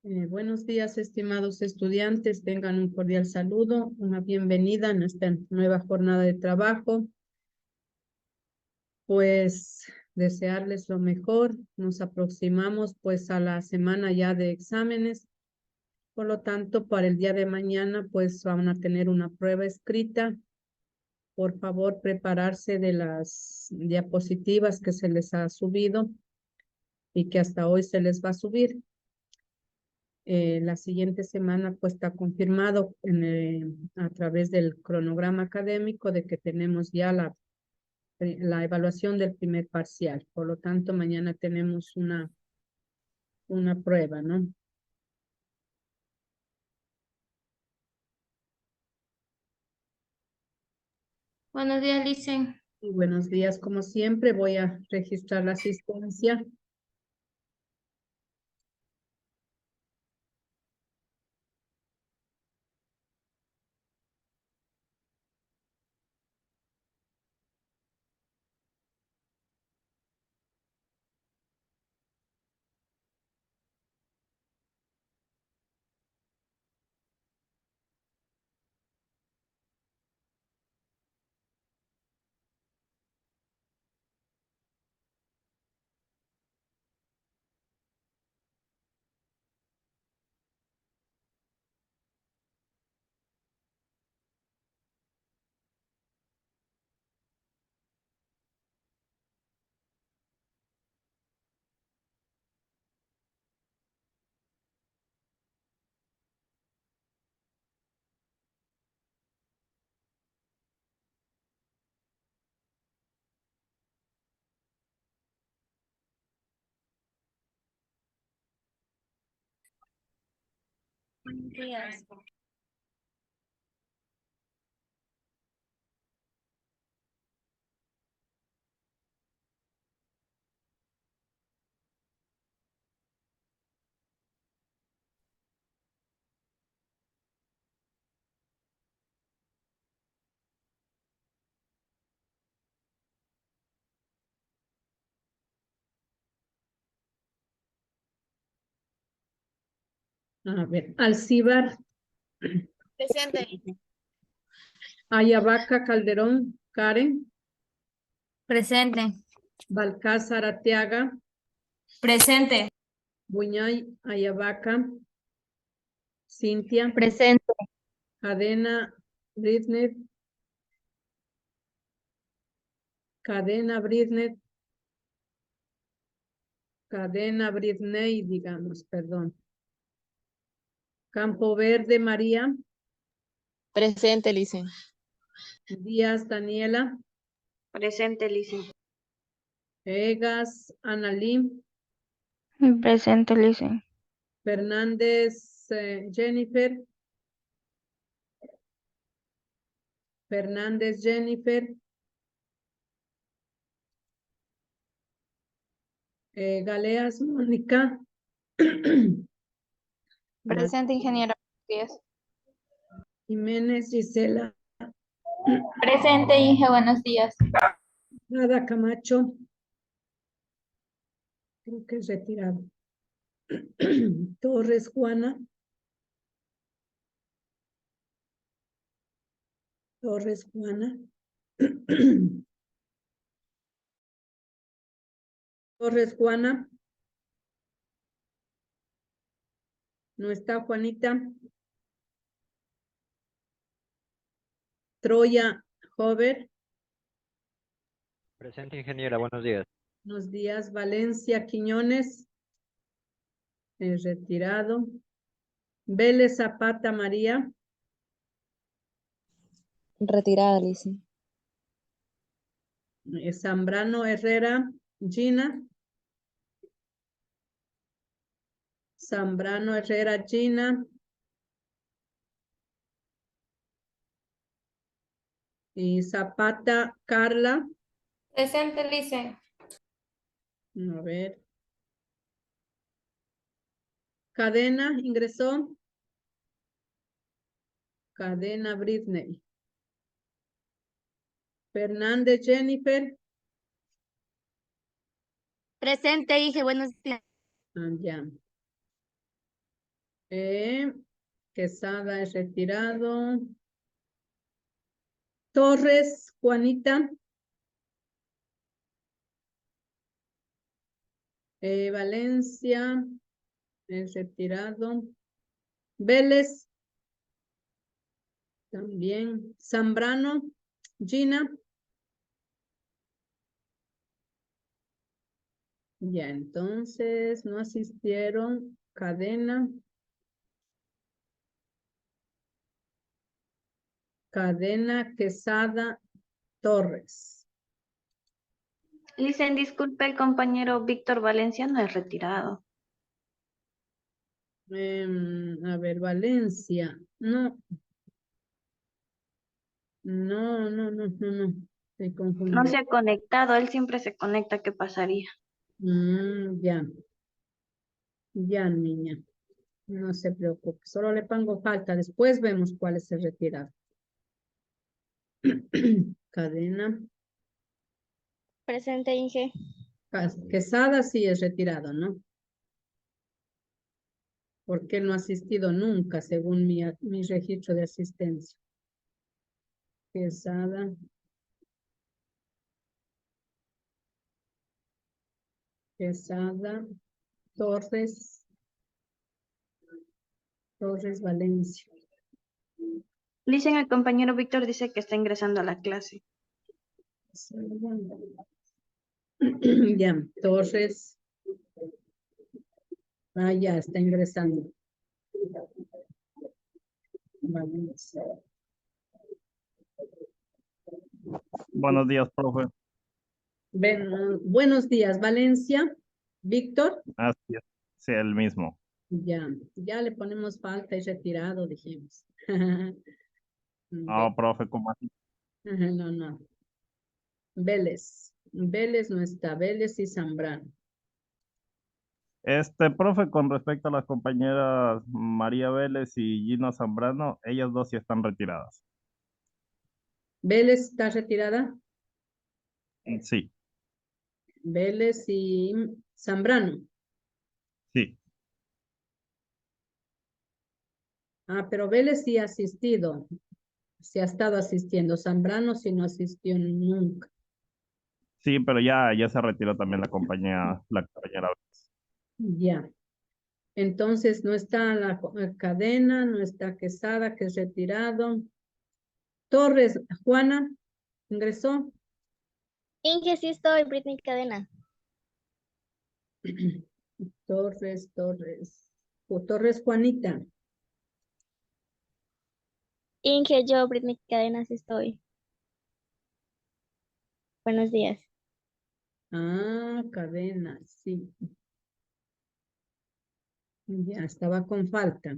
Buenos días, estimados estudiantes. Tengan un cordial saludo, una bienvenida en esta nueva jornada de trabajo. Pues desearles lo mejor. Nos aproximamos pues a la semana ya de exámenes. Por lo tanto, para el día de mañana pues van a tener una prueba escrita. Por favor, prepararse de las diapositivas que se les ha subido y que hasta hoy se les va a subir. La siguiente semana pues está confirmado a través del cronograma académico de que tenemos ya la evaluación del primer parcial. Por lo tanto, mañana tenemos una prueba, ¿no? Buenos días, Licen. Y buenos días, como siempre, voy a registrar la asistencia. Buenos días. A ver, Alcibar, Presente. Ayabaca, Calderón, Karen, Presente. Balcázar, Arteaga, Presente. Buñay, Ayabaca, Cintia, Presente. Cadena, Britnet, Cadena, Britnet, Cadena Britney, digamos, perdón. Campo Verde, María. Presente, Licen. Díaz, Daniela. Presente, Licen. Egas, Analí. Presente, Licen. Fernández, Jennifer. Fernández, Jennifer. Galeas, Mónica. Presente, ingeniero. Buenos días. Jiménez, Gisela. Presente, Inge. Buenos días. Nada, Camacho. Creo que es retirado. Torres, Juana. Torres, Juana. Torres, Juana. No está Juanita. Troya, Jover. Presente, ingeniera, buenos días. Buenos días, Valencia, Quiñones. Retirado. Vélez, Zapata, María. Retirada, Licen. Zambrano, Herrera, Gina. Zambrano, Herrera, Gina. Y Zapata, Carla. Presente, Licen. A ver. Cadena, ingresó. Cadena, Britney. Fernández, Jennifer. Presente, Inge. Buenos días. Ya. Eh, Quesada es retirado. Torres, Juanita. Valencia es retirado. Vélez también. Zambrano, Gina. Ya, entonces no asistieron. Cadena. Cadena, Quesada, Torres. Licen, disculpe, el compañero Víctor Valencia no es retirado. A ver, Valencia. No, no. Estoy No confundido. se ha conectado, él siempre se conecta, ¿qué pasaría? Ya, ya, niña. No se preocupe. Solo le pongo falta. Después vemos cuál es el retirado. Cadena. Presente, Inge. Quesada sí es retirado, ¿no? Porque él no ha asistido nunca, según mi registro de asistencia. Quesada. Quesada. Torres. Torres Valencia. Licen, el compañero Víctor dice que está ingresando a la clase. Ya, Torres. Ah, ya, está ingresando. Valencia. Buenos días, profe. Buenos días, Valencia. Víctor. Así es. Sí, el mismo. Ya le ponemos falta y retirado, dijimos. No, profe, ¿cómo así? No. Vélez. Vélez no está. Vélez y Zambrano. Profe, con respecto a las compañeras María Vélez y Gina Zambrano, ellas dos sí están retiradas. Vélez está retirada. Sí, Vélez y Zambrano. sí. Ah, pero Vélez sí ha asistido. Sí ha estado asistiendo. Zambrano sí no asistió nunca. Sí, pero ya se retiró también la compañera Vélez. Ya. Entonces no está la cadena, no está Quesada, que es retirado. Torres, Juana, ingresó. Inge, sí estoy, Britney Cadena. Torres. Torres, Juanita. Inge, yo, Britney Cadena, sí estoy. Buenos días. Ah, cadena, sí. Ya estaba con falta.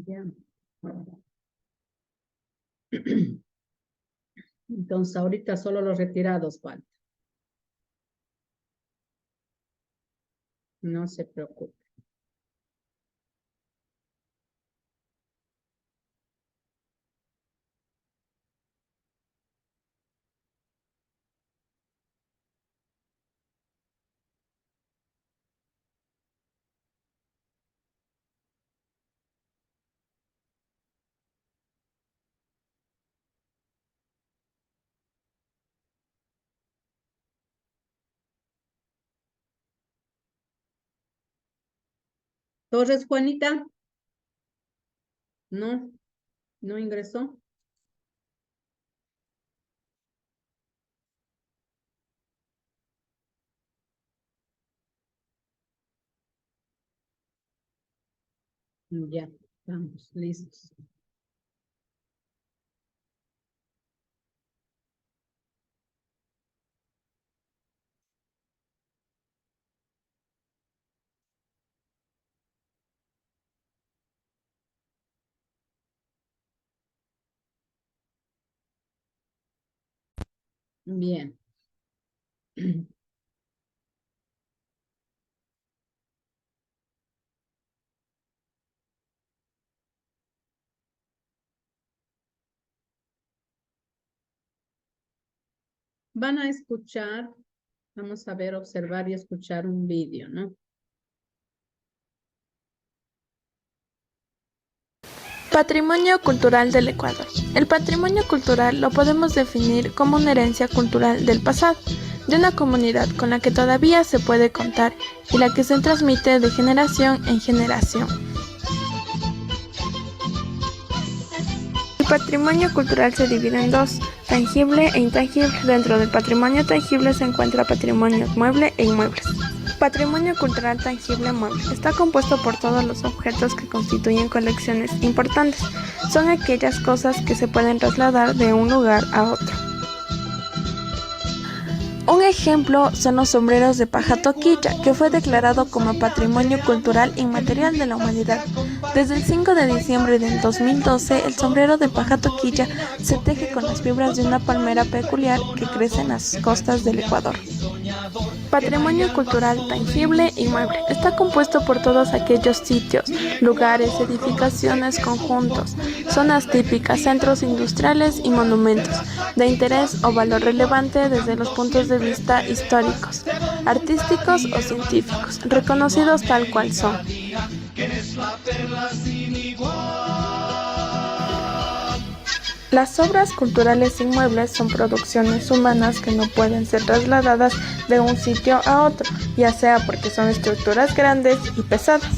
Ya. Entonces ahorita solo los retirados faltan. No se preocupe. Torres, Juanita. No, no ingresó. Ya, estamos listos. Bien. van a escuchar, vamos a ver, observar y escuchar un vídeo, ¿no? Patrimonio cultural del Ecuador. El patrimonio cultural lo podemos definir como una herencia cultural del pasado, de una comunidad con la que todavía se puede contar y la que se transmite de generación en generación. El patrimonio cultural se divide en dos, tangible e intangible. Dentro del patrimonio tangible se encuentra patrimonio mueble e inmuebles. Patrimonio cultural tangible mueble está compuesto por todos los objetos que constituyen colecciones importantes. Son aquellas cosas que se pueden trasladar de un lugar a otro. Un ejemplo son los sombreros de paja toquilla, que fue declarado como Patrimonio Cultural Inmaterial de la Humanidad. Desde el 5 de diciembre del 2012, el sombrero de paja toquilla se teje con las fibras de una palmera peculiar que crece en las costas del Ecuador. Patrimonio cultural tangible inmueble está compuesto por todos aquellos sitios, lugares, edificaciones, conjuntos, zonas típicas, centros industriales y monumentos de interés o valor relevante desde los puntos de vista históricos, artísticos o científicos, reconocidos tal cual son. Las obras culturales inmuebles son producciones humanas que no pueden ser trasladadas de un sitio a otro, ya sea porque son estructuras grandes y pesadas.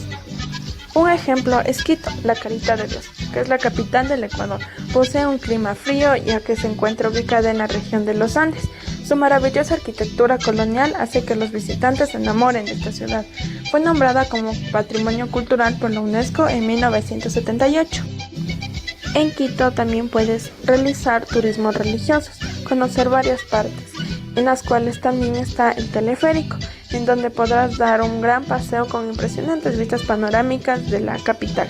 Un ejemplo es Quito, la Carita de Dios, que es la capital del Ecuador. Posee un clima frío ya que se encuentra ubicada en la región de los Andes. Su maravillosa arquitectura colonial hace que los visitantes se enamoren de esta ciudad. Fue nombrada como Patrimonio Cultural por la UNESCO en 1978. En Quito también puedes realizar turismos religiosos, conocer varias partes, en las cuales también está el teleférico, en donde podrás dar un gran paseo con impresionantes vistas panorámicas de la capital.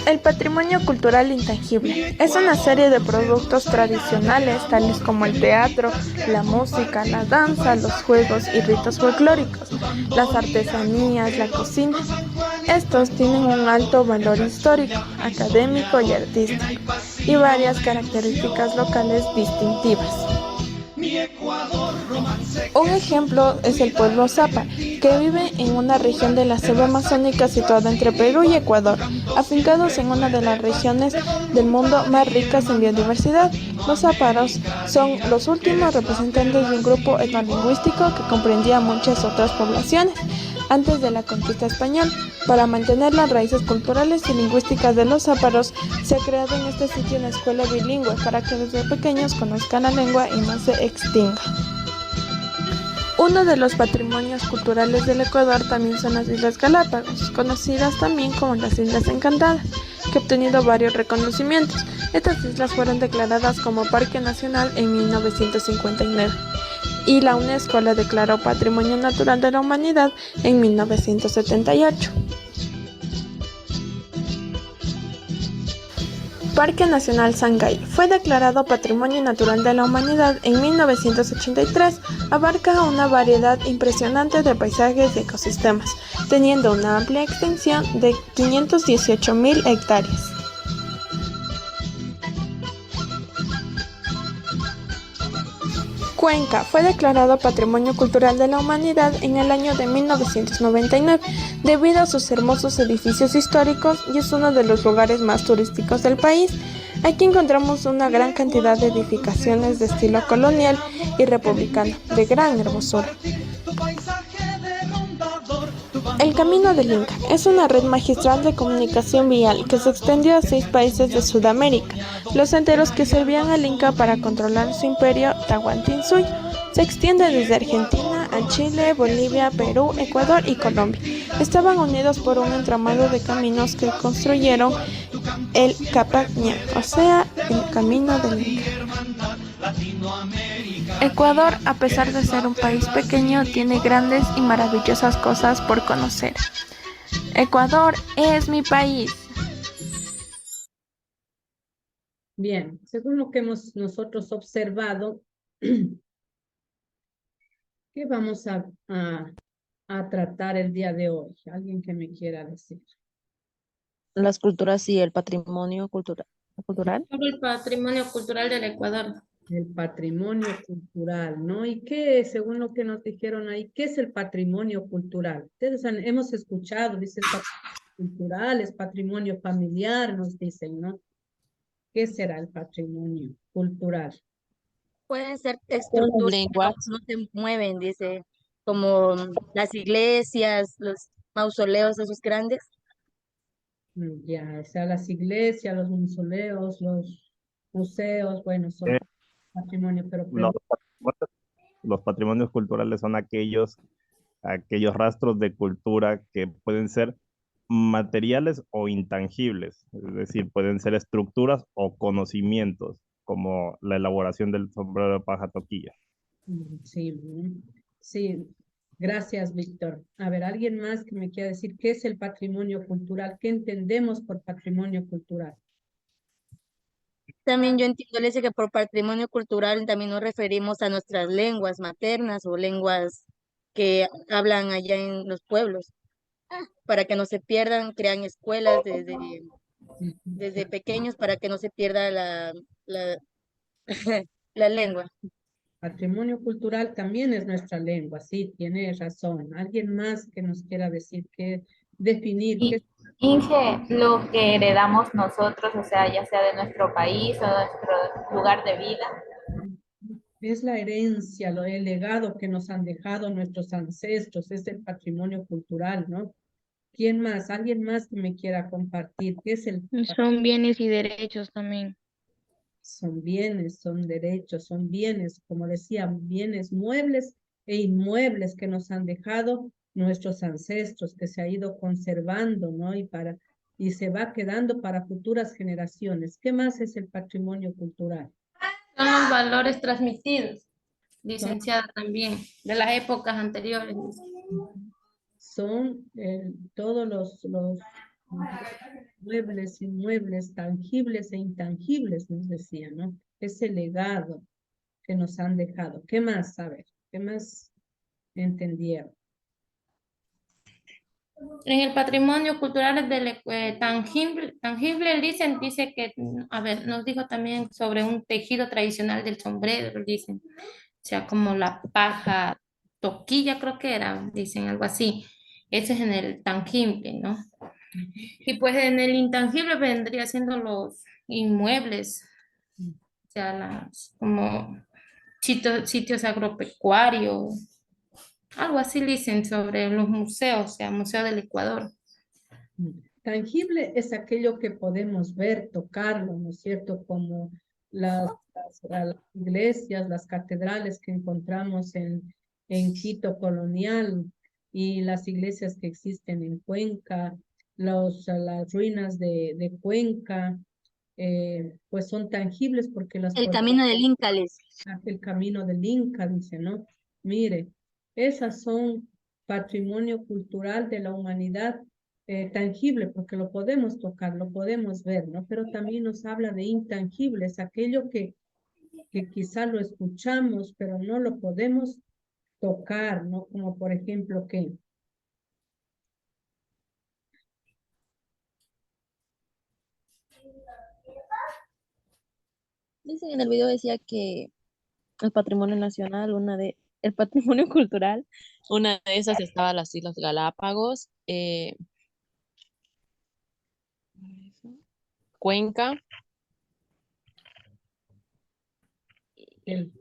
El patrimonio cultural intangible es una serie de productos tradicionales tales como el teatro, la música, la danza, los juegos y ritos folclóricos, las artesanías, la cocina. Estos tienen un alto valor histórico, académico y artístico, y varias características locales distintivas. Un ejemplo es el pueblo Zapa, que vive en una región de la selva amazónica situada entre Perú y Ecuador, afincados en una de las regiones del mundo más ricas en biodiversidad. Los záparos son los últimos representantes de un grupo etnolingüístico que comprendía muchas otras poblaciones antes de la conquista española. Para mantener las raíces culturales y lingüísticas de los záparos, se ha creado en este sitio una escuela bilingüe para que desde pequeños conozcan la lengua y no se extinga. Uno de los patrimonios culturales del Ecuador también son las Islas Galápagos, conocidas también como las Islas Encantadas, que ha obtenido varios reconocimientos. Estas islas fueron declaradas como Parque Nacional en 1959 y la UNESCO la declaró Patrimonio Natural de la Humanidad en 1978. Parque Nacional Sangay fue declarado Patrimonio Natural de la Humanidad en 1983. Abarca una variedad impresionante de paisajes y ecosistemas, teniendo una amplia extensión de 518.000 hectáreas. Cuenca fue declarado Patrimonio Cultural de la Humanidad en el año de 1999 debido a sus hermosos edificios históricos y es uno de los lugares más turísticos del país. Aquí encontramos una gran cantidad de edificaciones de estilo colonial y republicano de gran hermosura. El Camino del Inca es una red magistral de comunicación vial que se extendió a 6 países de Sudamérica, los enteros que servían al Inca para controlar su imperio Tahuantinsuyo. Se extiende desde Argentina a Chile, Bolivia, Perú, Ecuador y Colombia. Estaban unidos por un entramado de caminos que construyeron el Capac Ñan, o sea, el Camino del Inca. Ecuador, a pesar de ser un país pequeño, tiene grandes y maravillosas cosas por conocer. Ecuador es mi país. Bien, según lo que hemos nosotros observado, ¿qué vamos a tratar el día de hoy? ¿Alguien que me quiera decir? Las culturas y el patrimonio cultural. cultural. Sobre el patrimonio cultural del Ecuador. El patrimonio cultural, ¿no? ¿Y qué, según lo que nos dijeron ahí, qué es el patrimonio cultural? Ustedes hemos escuchado, dice el patrimonio cultural, es patrimonio familiar, nos dicen, ¿no? ¿Qué será el patrimonio cultural? Pueden ser estructuras que Lenguaje. no se mueven, dice, como las iglesias, los mausoleos esos grandes. Ya, o sea, las iglesias, los mausoleos, los museos, bueno, son Eh, patrimonio, pero Los patrimonios, los patrimonios culturales son aquellos rastros de cultura que pueden ser materiales o intangibles, es decir, pueden ser estructuras o conocimientos, como la elaboración del sombrero de paja toquilla. Sí, sí, gracias, Víctor. A ver, ¿alguien más que me quiera decir qué es el patrimonio cultural? ¿Qué entendemos por patrimonio cultural? También yo entiendo, Alicia, que por patrimonio cultural también nos referimos a nuestras lenguas maternas o lenguas que hablan allá en los pueblos. Para que no se pierdan, crean escuelas desde pequeños para que no se pierda la, la lengua. Patrimonio cultural también es nuestra lengua, sí, tiene razón. ¿Alguien más que nos quiera decir qué, definir qué Y Inge, lo que heredamos nosotros, o sea, ya sea de nuestro país o de nuestro lugar de vida? es la herencia, el legado que nos han dejado nuestros ancestros, es el patrimonio cultural, ¿no? ¿Quién más? ¿Alguien más que me quiera compartir? ¿Qué es el Son bienes y derechos también. Son bienes, son derechos, son bienes, como decía, bienes muebles e inmuebles que nos han dejado nuestros ancestros, que se ha ido conservando, ¿no? Y se va quedando para futuras generaciones. ¿Qué más es el patrimonio cultural? Son los valores transmitidos, Son, licenciada también, de las épocas anteriores. son todos los muebles, inmuebles, tangibles e intangibles, nos decía, ¿no? Ese legado que nos han dejado. ¿Qué más? A ver, ¿qué más entendieron? En el patrimonio cultural del tangible dice que, a ver, nos dijo también sobre un tejido tradicional del sombrero, dicen, o sea, como la paja toquilla, creo que era, dicen algo así. Ese es en el tangible, ¿no? Y pues en el intangible vendría siendo los inmuebles, o sea, como sitios agropecuarios, algo así dicen sobre los museos, o sea, Museo del Ecuador. Tangible es aquello que podemos ver, tocarlo, ¿no es cierto? Como las iglesias, las catedrales que encontramos en Quito colonial y las iglesias que existen en Cuenca, las ruinas de Cuenca, pues son tangibles porque las El podemos camino del Inca, les. el camino del Inca, dice, ¿no? Mire, esas son patrimonio cultural de la humanidad tangible, porque lo podemos tocar, lo podemos ver, ¿no? Pero también nos habla de intangibles, aquello que quizá lo escuchamos, pero no lo podemos tocar, ¿no? Como por ejemplo, que Dicen en el video decía que el patrimonio nacional, el patrimonio cultural, una de esas estaba las Islas Galápagos, Cuenca. el,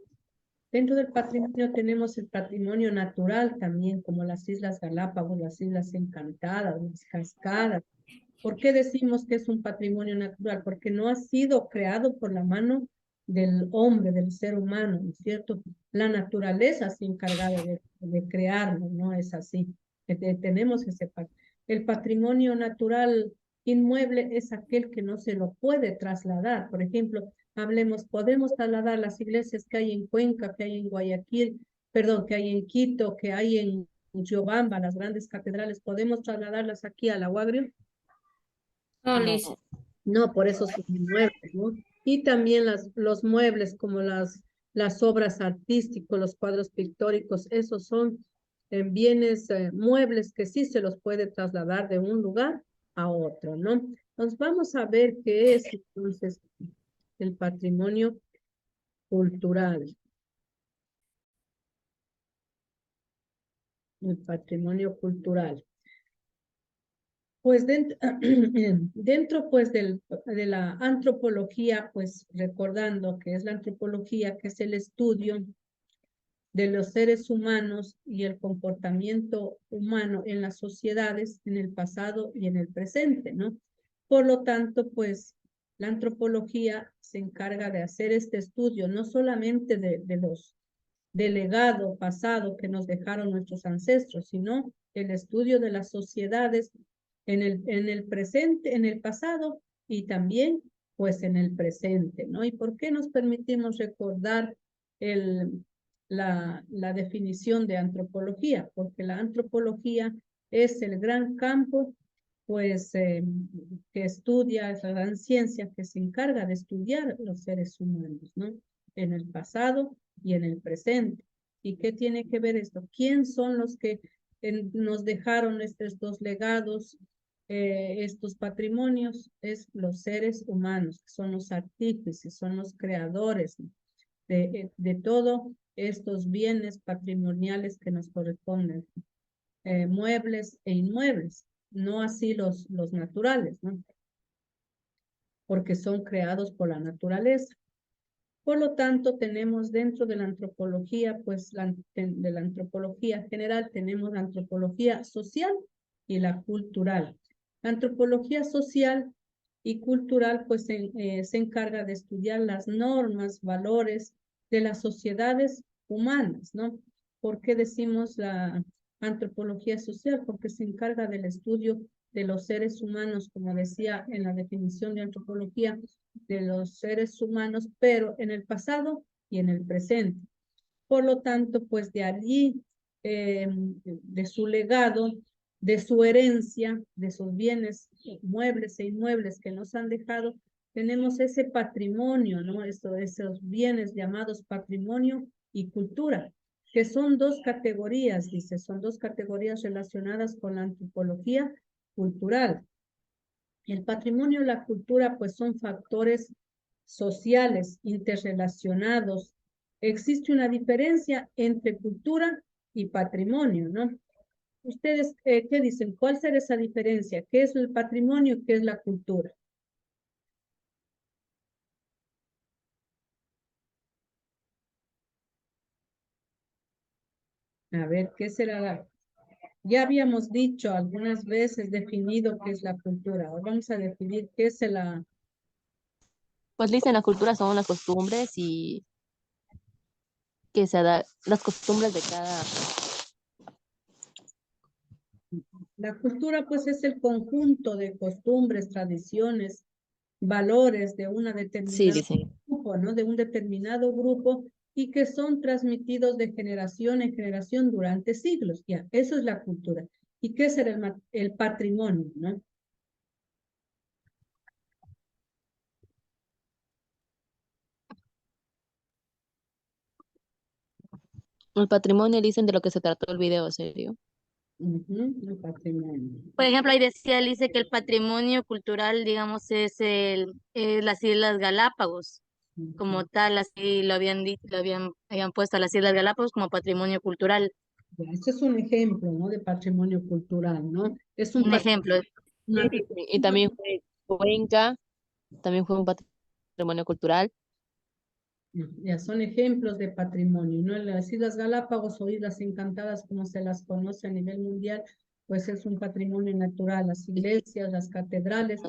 dentro del patrimonio tenemos el patrimonio natural también, como las Islas Galápagos, las Islas Encantadas, las cascadas. ¿Por qué decimos que es un patrimonio natural? Porque no ha sido creado por la mano del hombre, del ser humano, ¿no es cierto? La naturaleza se ha encargado de crearlo, ¿no? Es así. Tenemos el patrimonio natural inmueble es aquel que no se lo puede trasladar. Por ejemplo, podemos trasladar las iglesias que hay en Cuenca, que hay en Guayaquil, perdón, que hay en Quito, que hay en Riobamba, las grandes catedrales, podemos trasladarlas aquí a La Guagrio. No, No. Liz. No, por eso son inmuebles, ¿no? Y también los muebles como las obras artísticas, los cuadros pictóricos, esos son bienes muebles que sí se los puede trasladar de un lugar a otro, ¿no? Entonces vamos a ver qué es entonces el patrimonio cultural. El patrimonio cultural. Pues dentro, dentro pues de la antropología, pues recordando que es la antropología, que es el estudio de los seres humanos y el comportamiento humano en las sociedades, en el pasado y en el presente, ¿no? Por lo tanto, pues la antropología se encarga de hacer este estudio, no solamente de los del legado pasado que nos dejaron nuestros ancestros, sino el estudio de las sociedades en el presente, en el pasado y también pues en el presente, ¿no? ¿Y por qué nos permitimos recordar la definición de antropología? Porque la antropología es el gran campo pues que estudia, es la gran ciencia que se encarga de estudiar los seres humanos, ¿no? En el pasado y en el presente. ¿Y qué tiene que ver esto? ¿Quién son los que nos dejaron estos legados, estos patrimonios? Es los seres humanos, son los artífices, son los creadores de todos estos bienes patrimoniales que nos corresponden, muebles e inmuebles, no así los naturales, ¿no? Porque son creados por la naturaleza. Por lo tanto, tenemos dentro de la antropología, pues de la antropología general, tenemos la antropología social y la cultural. La antropología social y cultural, pues se encarga de estudiar las normas, valores de las sociedades humanas, ¿no? ¿Por qué decimos la antropología social? Porque se encarga del estudio de los seres humanos, como decía en la definición de antropología, de los seres humanos, pero en el pasado y en el presente. Por lo tanto, pues de allí, de su legado, de su herencia, de sus bienes muebles e inmuebles que nos han dejado, tenemos ese patrimonio, ¿no? Esos bienes llamados patrimonio y cultura, que son dos categorías, dice, son dos categorías relacionadas con la antropología cultural. El patrimonio y la cultura, pues son factores sociales interrelacionados. Existe una diferencia entre cultura y patrimonio, ¿no? Ustedes, ¿qué dicen? ¿Cuál será esa diferencia? ¿Qué es el patrimonio y qué es la cultura? A ver, ¿qué será? Ya habíamos dicho algunas veces definido qué es la cultura. Ahora vamos a definir qué es la... Pues dicen, la cultura son las costumbres y que se da, las costumbres de cada... La cultura, pues, es el conjunto de costumbres, tradiciones, valores de una Sí, determinada dicen. grupo, ¿no? De un determinado grupo y que son transmitidos de generación en generación durante siglos, ya. Eso es la cultura. ¿Y qué es el patrimonio, no? El patrimonio dicen de lo que se trató el video, ¿serio? El patrimonio. Por ejemplo, ahí decía, dice que el patrimonio cultural, digamos, es las Islas Galápagos. Como tal, así lo habían habían puesto a las Islas Galápagos como patrimonio cultural. Ya, este es un ejemplo, ¿no? De patrimonio cultural, ¿no? Es un Un ejemplo. Y también fue Cuenca, también fue un patrimonio cultural. Ya son ejemplos de patrimonio, ¿no? Las Islas Galápagos o Islas Encantadas, como se las conoce a nivel mundial, pues es un patrimonio natural, las iglesias, las catedrales,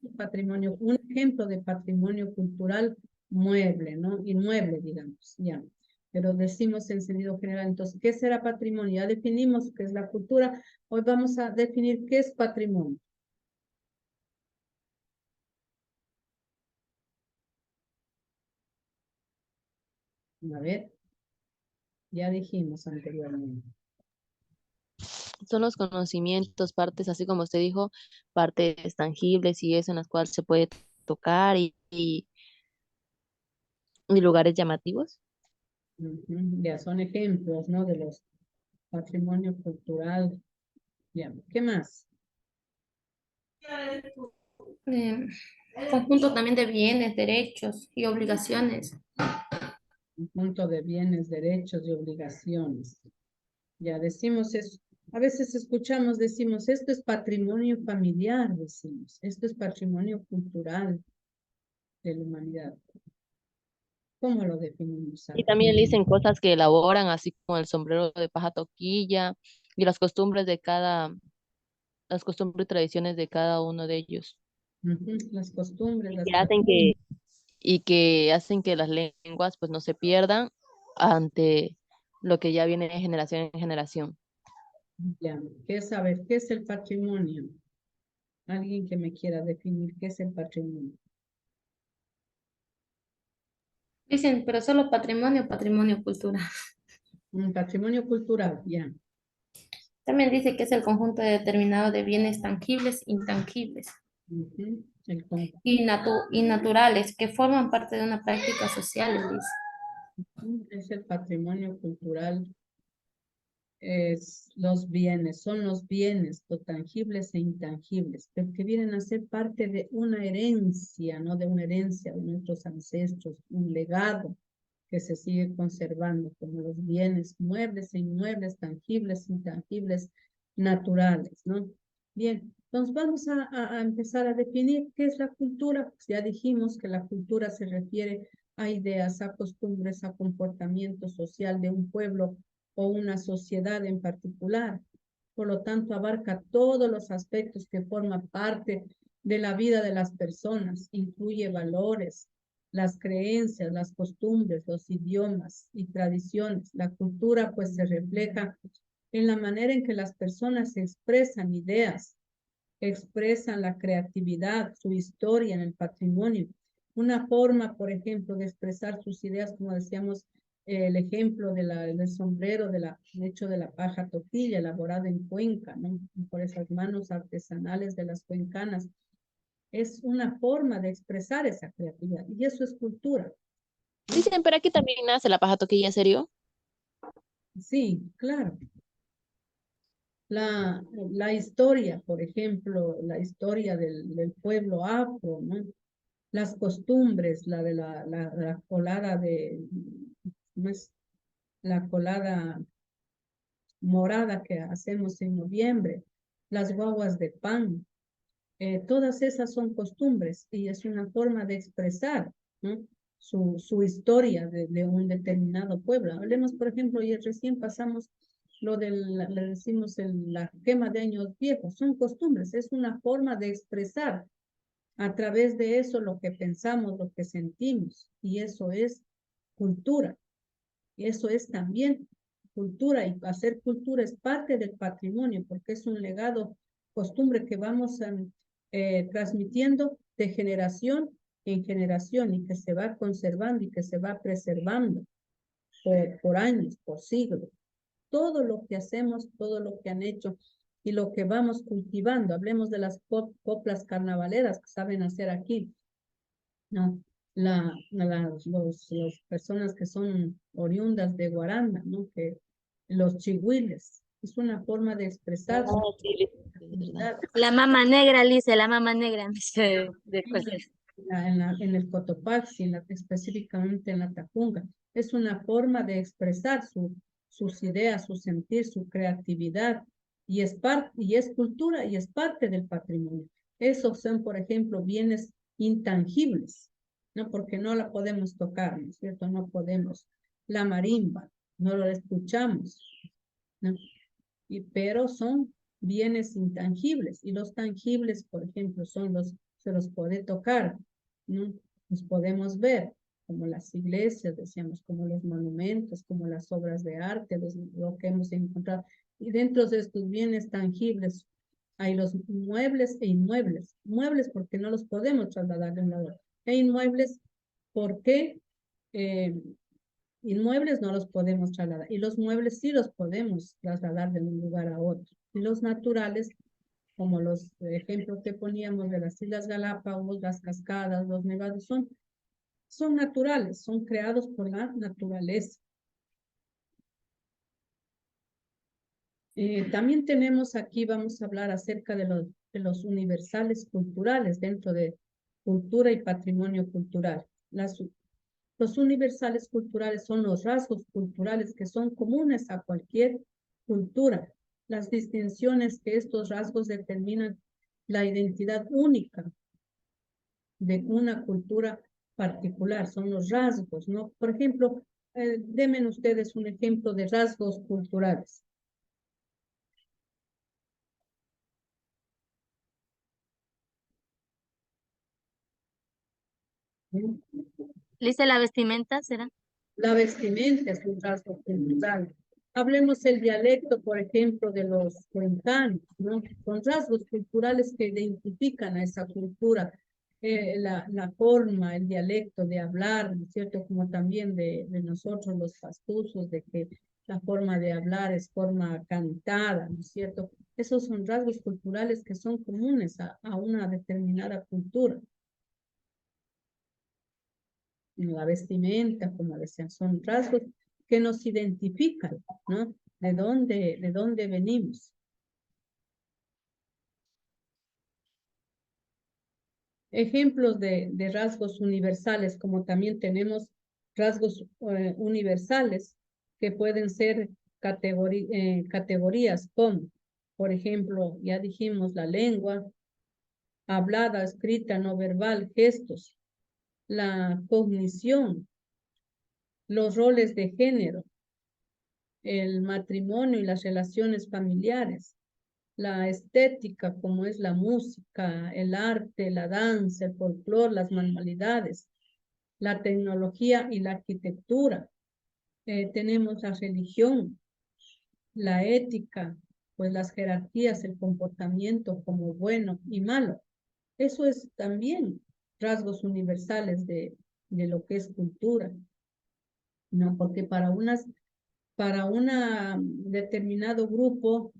un patrimonio, un ejemplo de patrimonio cultural mueble, ¿no? Inmueble, digamos, ya. Pero decimos en sentido general, entonces, ¿qué será patrimonio? Ya definimos qué es la cultura, hoy vamos a definir qué es patrimonio. A ver, ya dijimos anteriormente. Son los conocimientos, partes, así como usted dijo, partes tangibles y eso en las cuales se puede tocar y lugares llamativos. Ya son ejemplos, ¿no? De los patrimonio cultural. Ya, ¿qué más? Eh, conjunto también de bienes, derechos y obligaciones. Conjunto de bienes, derechos y obligaciones. Ya decimos eso. A veces escuchamos, decimos, esto es patrimonio familiar, decimos, esto es patrimonio cultural de la humanidad. ¿Cómo lo definimos? Y también le dicen cosas que elaboran, así como el sombrero de paja toquilla y las costumbres las costumbres y tradiciones de cada uno de ellos. Ujú, las costumbres, las Y que hacen que las lenguas pues no se pierdan ante lo que ya viene de generación en generación. ya, ¿qué es saber? ¿Qué es el patrimonio? Alguien que me quiera definir qué es el patrimonio. Dicen, pero solo patrimonio, patrimonio cultural. Un patrimonio cultural, ya. También dice que es el conjunto determinado de bienes tangibles, intangibles Ujú, el con- y naturales que forman parte de una práctica social, dice. es el patrimonio cultural, es los bienes, son los bienes, lo tangibles e intangibles, pero que vienen a ser parte de una herencia, no de una herencia de nuestros ancestros, un legado que se sigue conservando, como los bienes muebles e inmuebles, tangibles, intangibles, naturales, ¿no? Bien, entonces vamos a empezar a definir qué es la cultura. Pues ya dijimos que la cultura se refiere a ideas, a costumbres, a comportamiento social de un pueblo o una sociedad en particular. Por lo tanto, abarca todos los aspectos que forman parte de la vida de las personas, incluye valores, las creencias, las costumbres, los idiomas y tradiciones. La cultura pues se refleja en la manera en que las personas expresan ideas, expresan la creatividad, su historia en el patrimonio. Una forma, por ejemplo, de expresar sus ideas, como decíamos, el ejemplo del sombrero hecho de la paja toquilla, elaborado en Cuenca, ¿no? Por esas manos artesanales de las cuencanas. Es una forma de expresar esa creatividad y eso es cultura. Dicen, pero aquí también nace la paja toquilla, ¿en serio? Sí, claro. La historia, por ejemplo, la historia del pueblo afro, ¿no? Las costumbres, la de la colada ¿cómo es? La colada morada que hacemos en noviembre, las guaguas de pan, todas esas son costumbres y es una forma de expresar, ¿no? Su historia de un determinado pueblo. Hablemos, por ejemplo, y recién pasamos lo le decimos la quema de años viejos, son costumbres, es una forma de expresar a través de eso lo que pensamos, lo que sentimos, y eso es cultura, y eso es también cultura, y hacer cultura es parte del patrimonio, porque es un legado, costumbre que vamos transmitiendo de generación en generación, y que se va conservando y que se va preservando por años, por siglos. Todo lo que hacemos, todo lo que han hecho y lo que vamos cultivando. Hablemos de las coplas carnavaleras que saben hacer aquí, ¿no? Las personas que son oriundas de Guaranda, ¿no? Que los chihuiles, es una forma de expresar su Oh, sí, es verdad. comunidad. La mama negra, Lice, la mama negra. De cosas. En el Cotopaxi, específicamente en la Tacunga. Es una forma de expresar sus ideas, su sentir, su creatividad, y es cultura y es parte del patrimonio. Esos son, por ejemplo, bienes intangibles, ¿no? Porque no la podemos tocar, ¿no es cierto? No podemos. La marimba, no lo escuchamos, ¿no? Pero son bienes intangibles, y los tangibles, por ejemplo, se los puede tocar, ¿no? Los podemos ver, como las iglesias, decíamos, como los monumentos, como las obras de arte, lo que hemos encontrado. Y dentro de estos bienes tangibles hay los muebles e inmuebles. Muebles porque no los podemos trasladar de un lado a otro. E inmuebles porque inmuebles no los podemos trasladar, y los muebles sí los podemos trasladar de un lugar a otro. Y los naturales, como los ejemplos que poníamos de las Islas Galápagos, las cascadas, los nevados, son naturales, son creados por la naturaleza. También tenemos aquí, vamos a hablar acerca de de los universales culturales dentro de cultura y patrimonio cultural. Los universales culturales son los rasgos culturales que son comunes a cualquier cultura. Las distinciones que estos rasgos determinan la identidad única de una cultura particular, son los rasgos, ¿no? Por ejemplo, denme ustedes un ejemplo de rasgos culturales. Dice la vestimenta, ¿será? La vestimenta es un rasgo cultural. Hablemos el dialecto, por ejemplo, de los cuencanos, ¿no? Son rasgos culturales que identifican a esa cultura. La forma, el dialecto de hablar, ¿no es cierto? Como también de nosotros los pastusos, de que la forma de hablar es forma cantada, ¿no es cierto? Esos son rasgos culturales que son comunes a una determinada cultura. La vestimenta, como decían, son rasgos que nos identifican, ¿no? De dónde venimos. Ejemplos de rasgos universales, como también tenemos rasgos universales que pueden ser categorías como, por ejemplo, ya dijimos la lengua, hablada, escrita, no verbal, gestos, la cognición, los roles de género, el matrimonio y las relaciones familiares, la estética como es la música, el arte, la danza, el folclore, las manualidades, la tecnología y la arquitectura. Tenemos la religión, la ética, pues las jerarquías, el comportamiento como bueno y malo. Eso es también rasgos universales de lo que es cultura, ¿no? Porque para un determinado grupo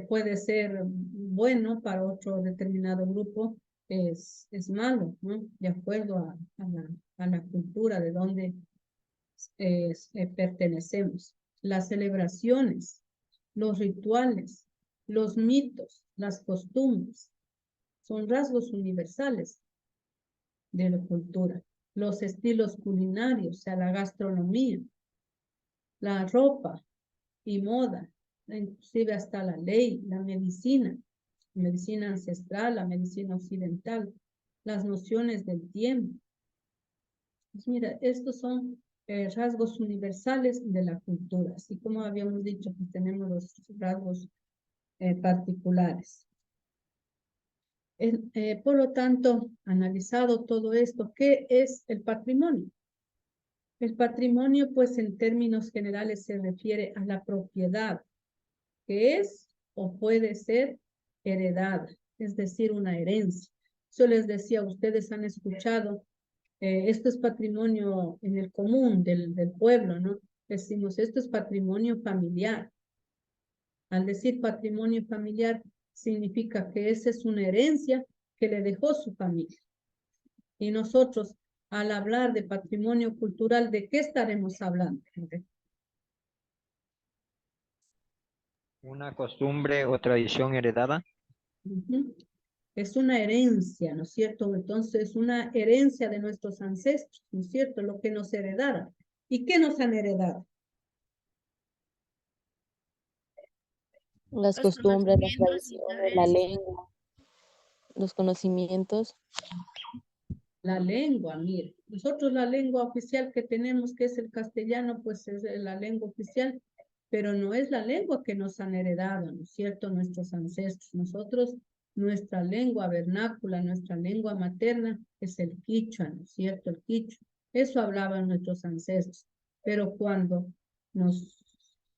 puede ser bueno, para otro determinado grupo es malo, ¿no? De acuerdo a la cultura de donde pertenecemos. Las celebraciones, los rituales, los mitos, las costumbres, son rasgos universales de la cultura. Los estilos culinarios, o sea, la gastronomía, la ropa y moda, inclusive hasta la ley, la medicina ancestral, la medicina occidental, las nociones del tiempo. Pues mira, estos son rasgos universales de la cultura, así como habíamos dicho que tenemos los rasgos particulares. Por lo tanto, analizado todo esto, ¿qué es el patrimonio? El patrimonio, pues en términos generales, se refiere a la propiedad que es o puede ser heredada, es decir, una herencia. Yo les decía, ustedes han escuchado, esto es patrimonio en el común del pueblo, ¿no? Decimos, esto es patrimonio familiar. Al decir patrimonio familiar, significa que esa es una herencia que le dejó su familia. Y nosotros, al hablar de patrimonio cultural, ¿de qué estaremos hablando? Una costumbre o tradición heredada. Es una herencia, ¿no es cierto? Entonces, es una herencia de nuestros ancestros, ¿no es cierto? Lo que nos heredaron. ¿Y qué nos han heredado? Las costumbres, las tradiciones, la lengua, los conocimientos. La lengua, mire. Nosotros la lengua oficial que tenemos, que es el castellano, pues es la lengua oficial, pero no es la lengua que nos han heredado, ¿no es cierto? Nuestros ancestros. Nosotros, nuestra lengua vernácula, nuestra lengua materna es el quichua, ¿no es cierto? El quichua. Eso hablaban nuestros ancestros. Pero cuando nos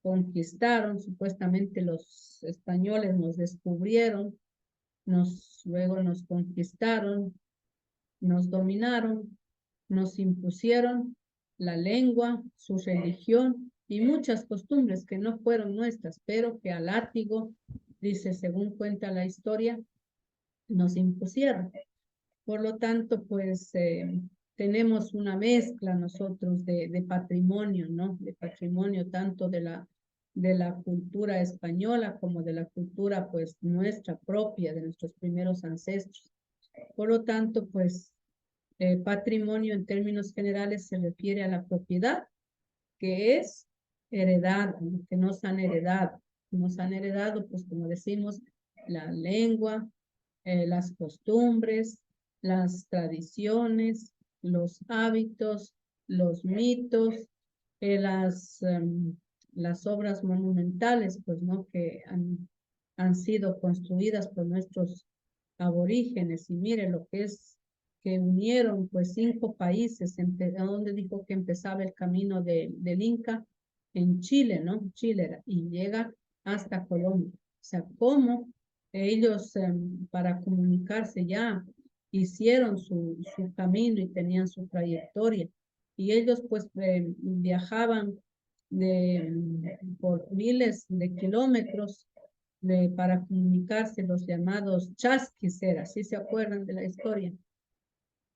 conquistaron, supuestamente los españoles nos descubrieron, luego nos conquistaron, nos dominaron, nos impusieron la lengua, su religión y muchas costumbres que no fueron nuestras, pero que al látigo, dice, según cuenta la historia, nos impusieron. Por lo tanto, pues tenemos una mezcla nosotros de patrimonio, ¿no? De patrimonio tanto de la de la cultura española como de la cultura pues nuestra propia, de nuestros primeros ancestros. Por lo tanto, pues patrimonio en términos generales se refiere a la propiedad que es heredada, que nos han heredado. Nos han heredado, pues como decimos, la lengua, las costumbres, las tradiciones, los hábitos, los mitos, las obras monumentales, pues, ¿no? Que han sido construidas por nuestros aborígenes. Y mire lo que es que unieron, pues, 5 países, donde dijo que empezaba el camino del Inca, en Chile, ¿no? Chile era, y llega hasta Colombia. O sea, cómo ellos para comunicarse ya hicieron su camino y tenían su trayectoria. Y ellos pues viajaban por miles de kilómetros para comunicarse, los llamados chasquis, ¿sí se acuerdan de la historia?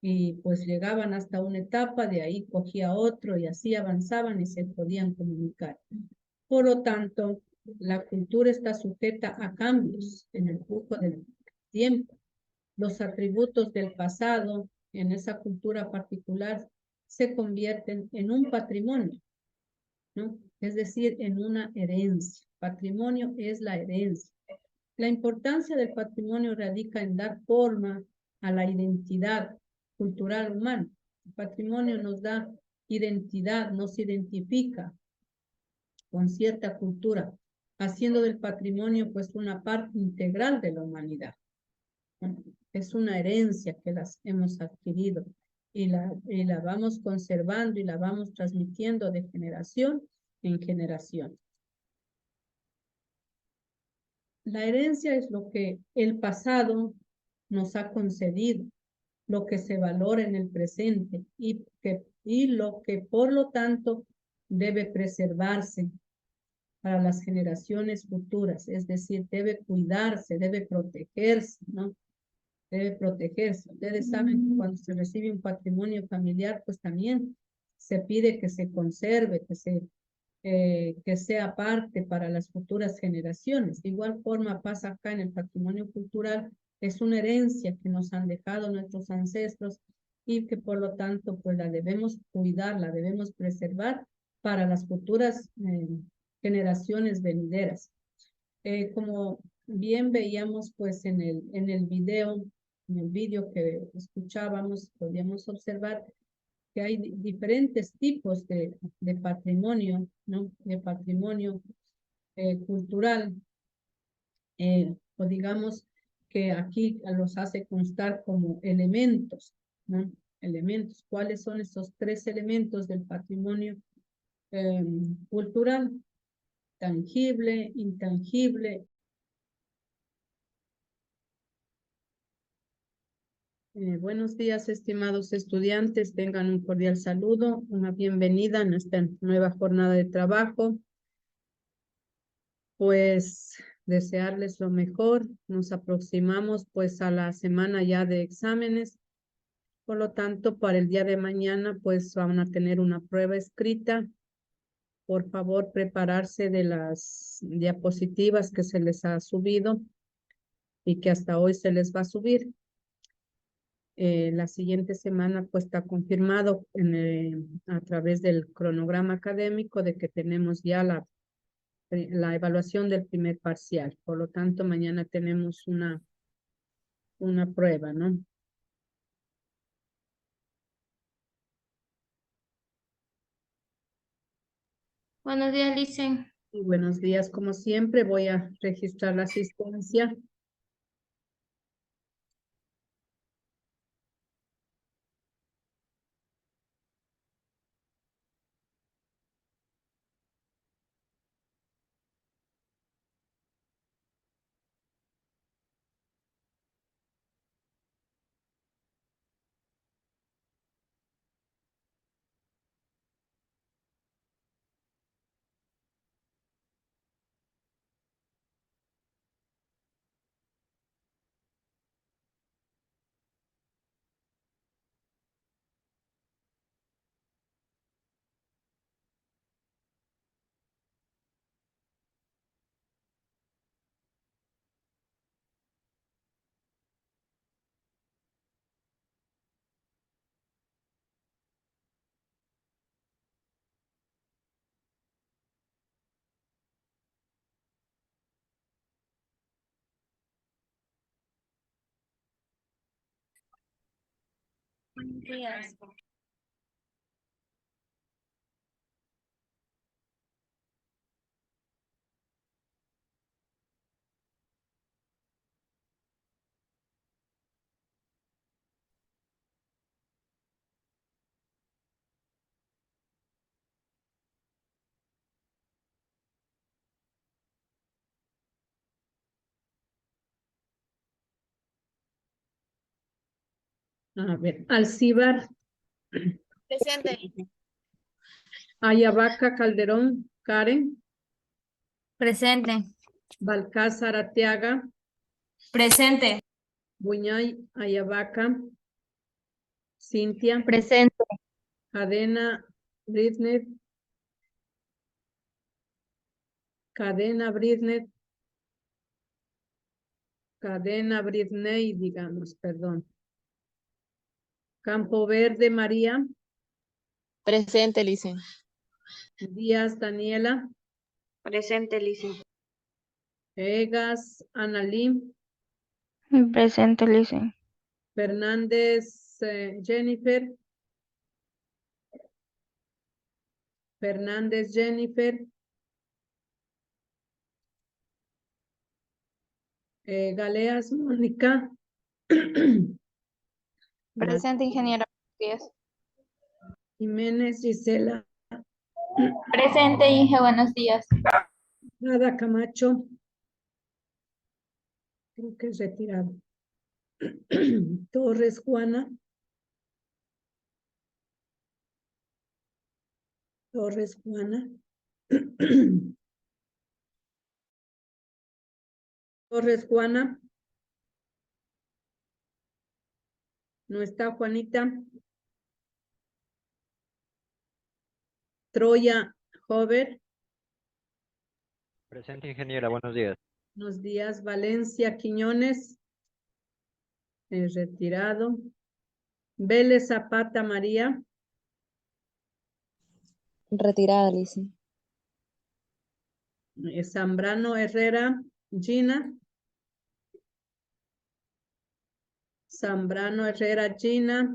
Y pues llegaban hasta una etapa, de ahí cogía otro y así avanzaban y se podían comunicar. Por lo tanto, la cultura está sujeta a cambios en el curso del tiempo. Los atributos del pasado en esa cultura particular se convierten en un patrimonio, ¿no? Es decir, en una herencia. Patrimonio es la herencia. La importancia del patrimonio radica en dar forma a la identidad cultural humana. El patrimonio nos da identidad, nos identifica con cierta cultura, haciendo del patrimonio pues una parte integral de la humanidad. Es una herencia que las hemos adquirido y la vamos conservando y la vamos transmitiendo de generación en generación. La herencia es lo que el pasado nos ha concedido, lo que se valora en el presente y lo que por lo tanto debe preservarse para las generaciones futuras, es decir, debe cuidarse, debe protegerse, ¿no? Debe protegerse. Ustedes saben que cuando se recibe un patrimonio familiar, pues también se pide que se conserve, que sea parte para las futuras generaciones. De igual forma pasa acá en el patrimonio cultural, es una herencia que nos han dejado nuestros ancestros y que por lo tanto pues la debemos cuidar, la debemos preservar para las futuras generaciones venideras. Como bien veíamos pues en el vídeo que escuchábamos, podíamos observar que hay diferentes tipos de patrimonio, ¿no? De patrimonio cultural, o digamos que aquí los hace constar como elementos, ¿no? Elementos. ¿Cuáles son esos 3 elementos del patrimonio cultural? Tangible, intangible. Buenos días, estimados estudiantes. Tengan un cordial saludo, una bienvenida en esta nueva jornada de trabajo. Pues desearles lo mejor. Nos aproximamos pues a la semana ya de exámenes. Por lo tanto, para el día de mañana pues van a tener una prueba escrita. Por favor, prepararse de las diapositivas que se les ha subido y que hasta hoy se les va a subir. La siguiente semana pues está confirmado a través del cronograma académico de que tenemos ya la evaluación del primer parcial. Por lo tanto, mañana tenemos una prueba, ¿no? Buenos días, Licen. Y buenos días, como siempre, voy a registrar la asistencia. Buenos días. A ver, Alcibar, Presente. Ayabaca Calderón, Karen, Presente. Balcázar Arteaga, Presente. Buñay Ayabaca, Cintia, Presente. Cadena Britner, Cadena Britner, Cadena Britney, digamos, perdón. Campo Verde María, Presente, Licen. Díaz Daniela, Presente, Licen. Egas Analí, Presente, Licen. Fernández Jennifer, Fernández Jennifer, Galeas Mónica, Presente, ingeniera. Buenos días. Jiménez Gisela, Presente, Inge. Buenos días. Nada Camacho, creo que es retirado. Torres Juana, Torres Juana, Torres Juana, no está Juanita. Troya Hover, Presente, ingeniera. Buenos días. buenos días. Valencia Quiñones, retirado. Vélez Zapata María, Retirada, Licen. Zambrano Herrera Gina, Zambrano Herrera Gina,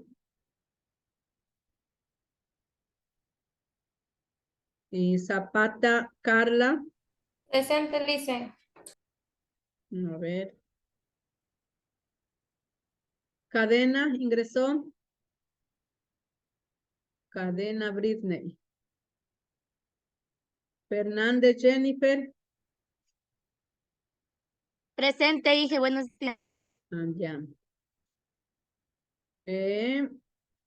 y Zapata Carla, Presente, Licen. a ver. Cadena ingresó. Cadena Britney. Fernández Jennifer. Presente, Inge, buenos días. Ya.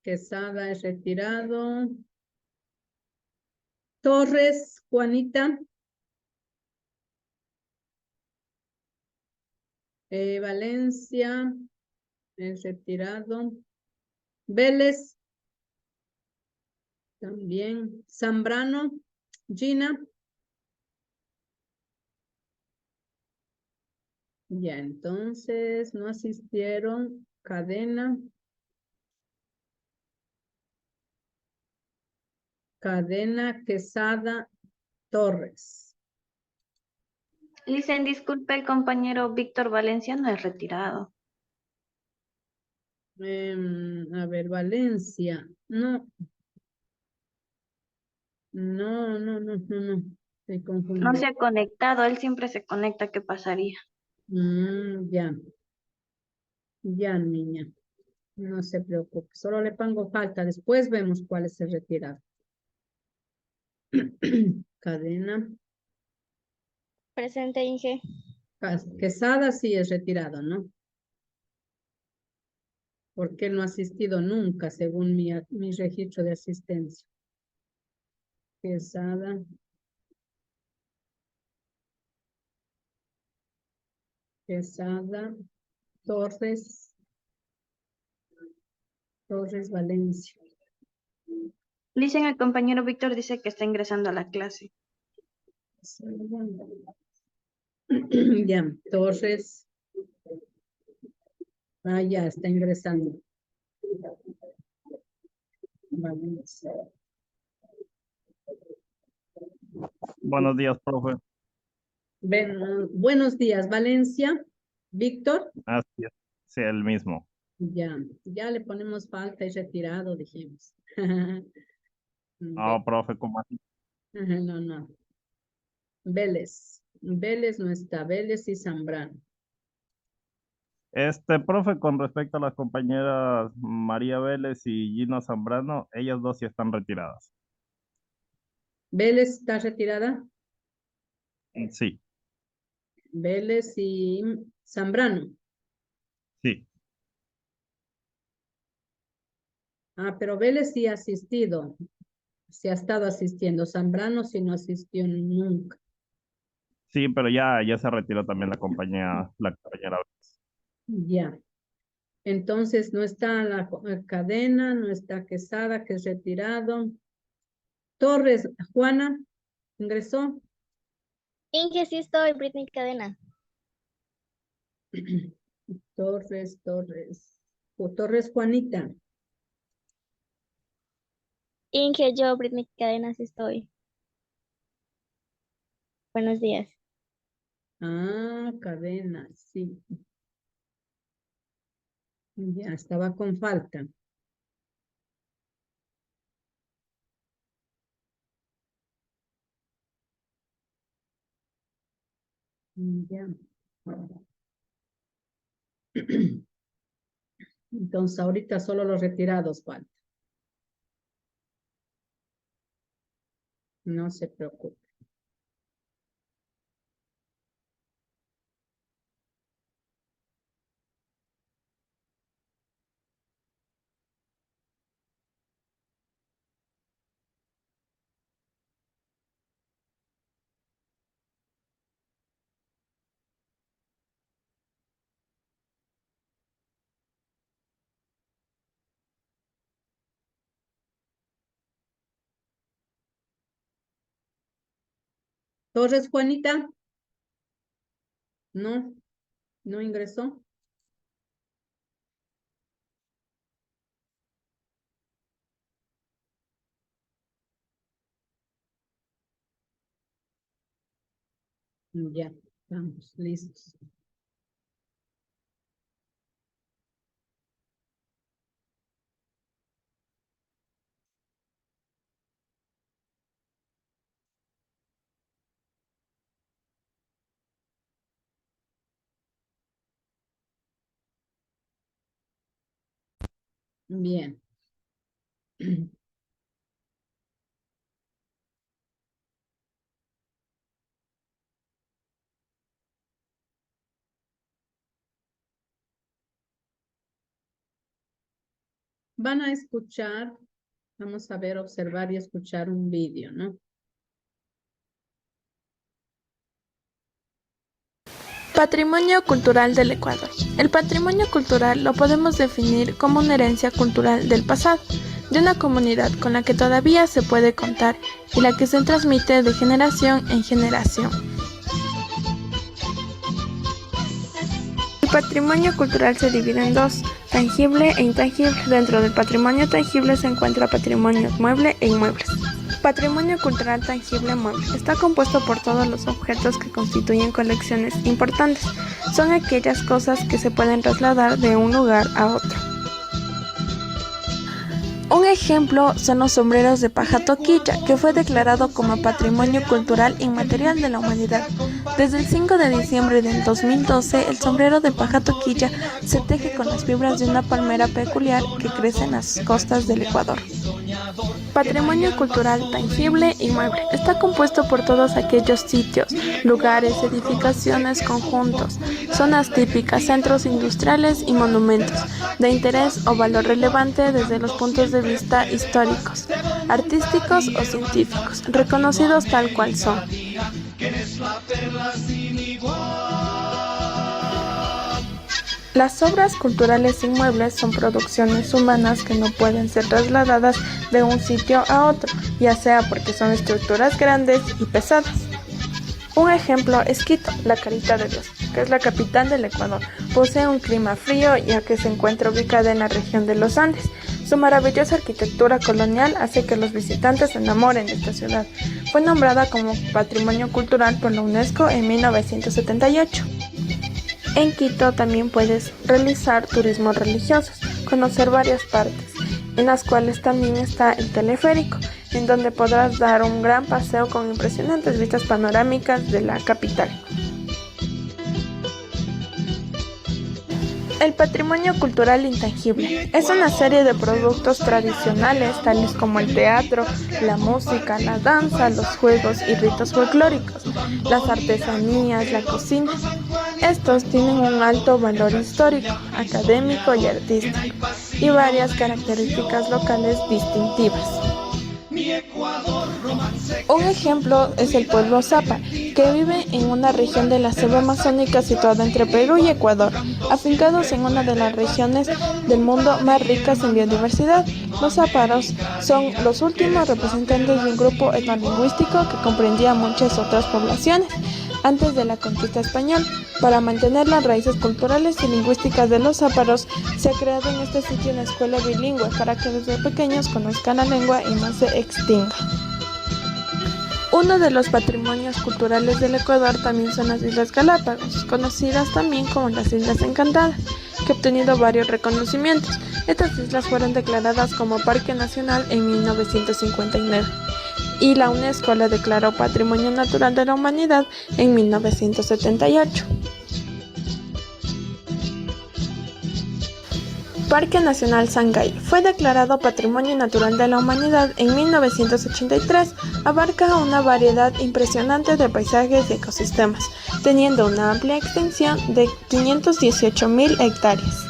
Quesada es retirado. Torres Juanita. Valencia es retirado. Vélez también. Zambrano Gina. Ya, entonces no asistieron. Cadena. Cadena Quesada Torres. Licen, disculpe, el compañero Víctor Valencia no es retirado. A ver, Valencia. No. No. Estoy No confundido. se ha conectado, él siempre se conecta, ¿qué pasaría? Ya. Ya, niña. No se preocupe. Solo le pongo falta. Después vemos cuál es el retirado. Cadena. Presente, Inge. Quesada sí es retirado, ¿no? Porque no ha asistido nunca, según mi registro de asistencia. Quesada. Quesada. Torres. Torres Valencia. Licen, el compañero Víctor dice que está ingresando a la clase. Ya, Torres. Ya está ingresando. Valencia. Buenos días, profe. Buenos días, Valencia. Víctor. Así es. Sí, el mismo. Ya le ponemos falta y retirado, dijimos. No, profe, ¿cómo así? No. Vélez. Vélez no está. Vélez y Zambrano. Profe, con respecto a las compañeras María Vélez y Gina Zambrano, ellas dos sí están retiradas. Vélez está retirada. Sí, Vélez y Zambrano. sí. Pero Vélez sí ha asistido. Sí ha estado asistiendo. Zambrano sí no asistió nunca. Sí, pero ya se retiró también la compañera Vélez. Ya. Entonces no está la Cadena, no está Quesada, que es retirado. Torres, Juana, ingresó. Inge, sí estoy, Britney Cadena. Torres. Torres, Juanita. Inge, yo, Britney Cadena, sí estoy. Buenos días. Cadena, sí. Ya, estaba con falta. Ya. Entonces, ahorita solo los retirados faltan. No se preocupe. Torres, Juanita. No ingresó. Ya, estamos listos. Bien. Van a escuchar, vamos a ver, observar y escuchar un vídeo, ¿no? Patrimonio cultural del Ecuador. El patrimonio cultural lo podemos definir como una herencia cultural del pasado, de una comunidad con la que todavía se puede contar y la que se transmite de generación en generación. El patrimonio cultural se divide en dos, tangible e intangible. Dentro del patrimonio tangible se encuentra patrimonio mueble e inmuebles. Patrimonio cultural tangible mueble está compuesto por todos los objetos que constituyen colecciones importantes. Son aquellas cosas que se pueden trasladar de un lugar a otro. Un ejemplo son los sombreros de paja toquilla, que fue declarado como Patrimonio Cultural Inmaterial de la Humanidad. Desde el 5 de diciembre del 2012, el sombrero de paja toquilla se teje con las fibras de una palmera peculiar que crece en las costas del Ecuador. Patrimonio cultural tangible inmueble está compuesto por todos aquellos sitios, lugares, edificaciones, conjuntos, zonas típicas, centros industriales y monumentos de interés o valor relevante desde los puntos de vista históricos, artísticos o científicos, reconocidos tal cual son. Las obras culturales inmuebles son producciones humanas que no pueden ser trasladadas de un sitio a otro, ya sea porque son estructuras grandes y pesadas. Un ejemplo es Quito, la Carita de Dios, que es la capital del Ecuador. Posee un clima frío ya que se encuentra ubicada en la región de los Andes. Su maravillosa arquitectura colonial hace que los visitantes se enamoren de esta ciudad. Fue nombrada como Patrimonio Cultural por la UNESCO en 1978. En Quito también puedes realizar turismos religiosos, conocer varias partes, en las cuales también está el teleférico, en donde podrás dar un gran paseo con impresionantes vistas panorámicas de la capital. El patrimonio cultural intangible es una serie de productos tradicionales tales como el teatro, la música, la danza, los juegos y ritos folclóricos, las artesanías, la cocina. Estos tienen un alto valor histórico, académico y artístico, y varias características locales distintivas. Un ejemplo es el pueblo Zapa, que vive en una región de la selva amazónica situada entre Perú y Ecuador, afincados en una de las regiones del mundo más ricas en biodiversidad. Los záparos son los últimos representantes de un grupo etnolingüístico que comprendía muchas otras poblaciones antes de la conquista española. Para mantener las raíces culturales y lingüísticas de los záparos, se ha creado en este sitio una escuela bilingüe para que desde pequeños conozcan la lengua y no se extinga. Uno de los patrimonios culturales del Ecuador también son las Islas Galápagos, conocidas también como las Islas Encantadas, que ha obtenido varios reconocimientos. Estas islas fueron declaradas como Parque Nacional en 1959 y la UNESCO la declaró Patrimonio Natural de la Humanidad en 1978. Parque Nacional Sangay fue declarado Patrimonio Natural de la Humanidad en 1983. Abarca una variedad impresionante de paisajes y ecosistemas, teniendo una amplia extensión de 518.000 hectáreas.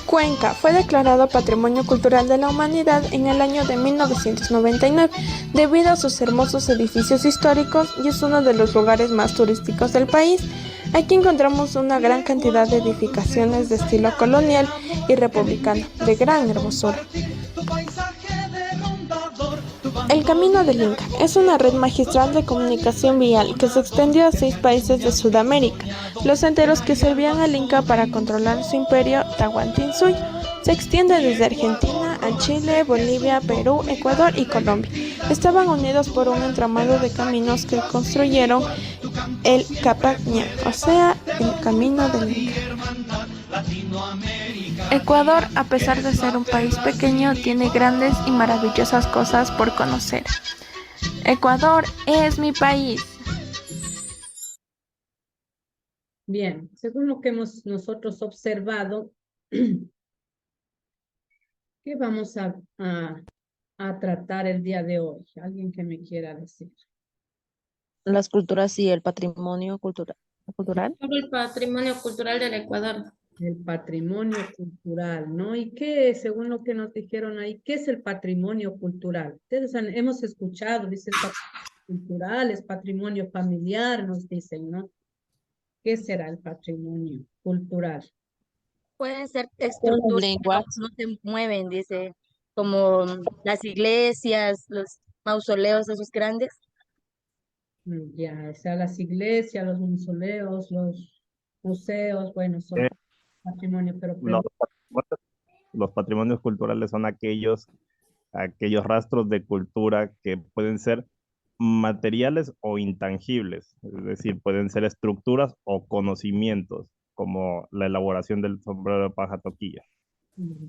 Cuenca fue declarado Patrimonio Cultural de la Humanidad en el año de 1999 debido a sus hermosos edificios históricos y es uno de los lugares más turísticos del país. Aquí encontramos una gran cantidad de edificaciones de estilo colonial y republicano de gran hermosura. El Camino del Inca es una red magistral de comunicación vial que se extendió a 6 países de Sudamérica, los senderos que servían al Inca para controlar su imperio Tahuantinsuyo. Se extiende desde Argentina a Chile, Bolivia, Perú, Ecuador y Colombia. Estaban unidos por un entramado de caminos que construyeron el Capac Ñan, o sea, el Camino del Inca. Ecuador, a pesar de ser un país pequeño, tiene grandes y maravillosas cosas por conocer. Ecuador es mi país. Bien, según lo que hemos nosotros observado, ¿qué vamos a tratar el día de hoy? ¿Alguien que me quiera decir? Las culturas y el patrimonio cultural. Sobre el patrimonio cultural del Ecuador. El patrimonio cultural, ¿no? ¿Y qué, según lo que nos dijeron ahí, qué es el patrimonio cultural? Ustedes hemos escuchado, dicen patrimonio cultural, es patrimonio familiar, nos dicen, ¿no? ¿Qué será el patrimonio cultural? Pueden ser estructuras que no se mueven, dice, como las iglesias, los mausoleos esos grandes. Ya, o sea, las iglesias, los mausoleos, los museos, bueno, son patrimonio, pero Los patrimonios culturales son aquellos rastros de cultura que pueden ser materiales o intangibles, es decir, pueden ser estructuras o conocimientos, como la elaboración del sombrero de paja toquilla.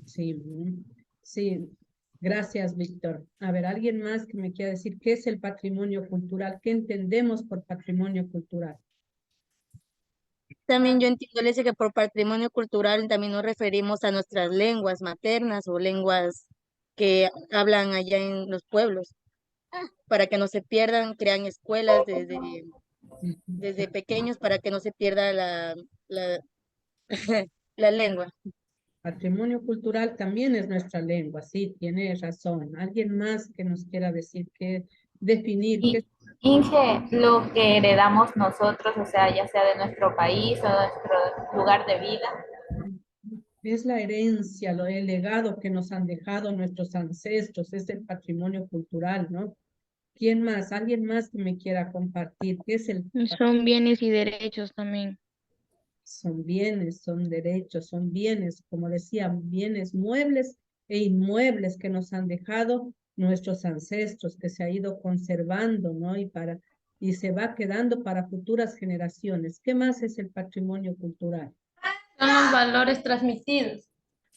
Sí, sí, gracias, Víctor. A ver, ¿alguien más que me quiera decir qué es el patrimonio cultural? ¿Qué entendemos por patrimonio cultural? También yo entiendo, Alicia, que por patrimonio cultural también nos referimos a nuestras lenguas maternas o lenguas que hablan allá en los pueblos. Para que no se pierdan, crean escuelas desde pequeños para que no se pierda la lengua. Patrimonio cultural también es nuestra lengua, sí, tiene razón. ¿Alguien más que nos quiera decir definir qué? Inge, lo que heredamos nosotros, o sea, ya sea de nuestro país o nuestro lugar de vida. Es la herencia, el legado que nos han dejado nuestros ancestros, es el patrimonio cultural, ¿no? ¿Quién más? ¿Alguien más que me quiera compartir? ¿Qué es el? Son bienes y derechos también. Son bienes, son derechos, son bienes, como decía, bienes muebles e inmuebles que nos han dejado nuestros ancestros, que se ha ido conservando, ¿no? Y se va quedando para futuras generaciones. ¿Qué más es el patrimonio cultural? Son los valores transmitidos,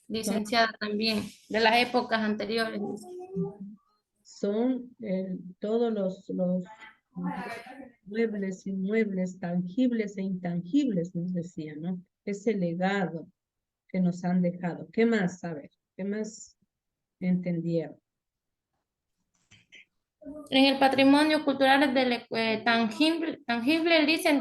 Son, licenciada también, de las épocas anteriores. son todos los muebles, inmuebles, tangibles e intangibles, nos decía, ¿no? Ese legado que nos han dejado. ¿Qué más? A ver, ¿qué más entendieron? En el patrimonio cultural del tangible,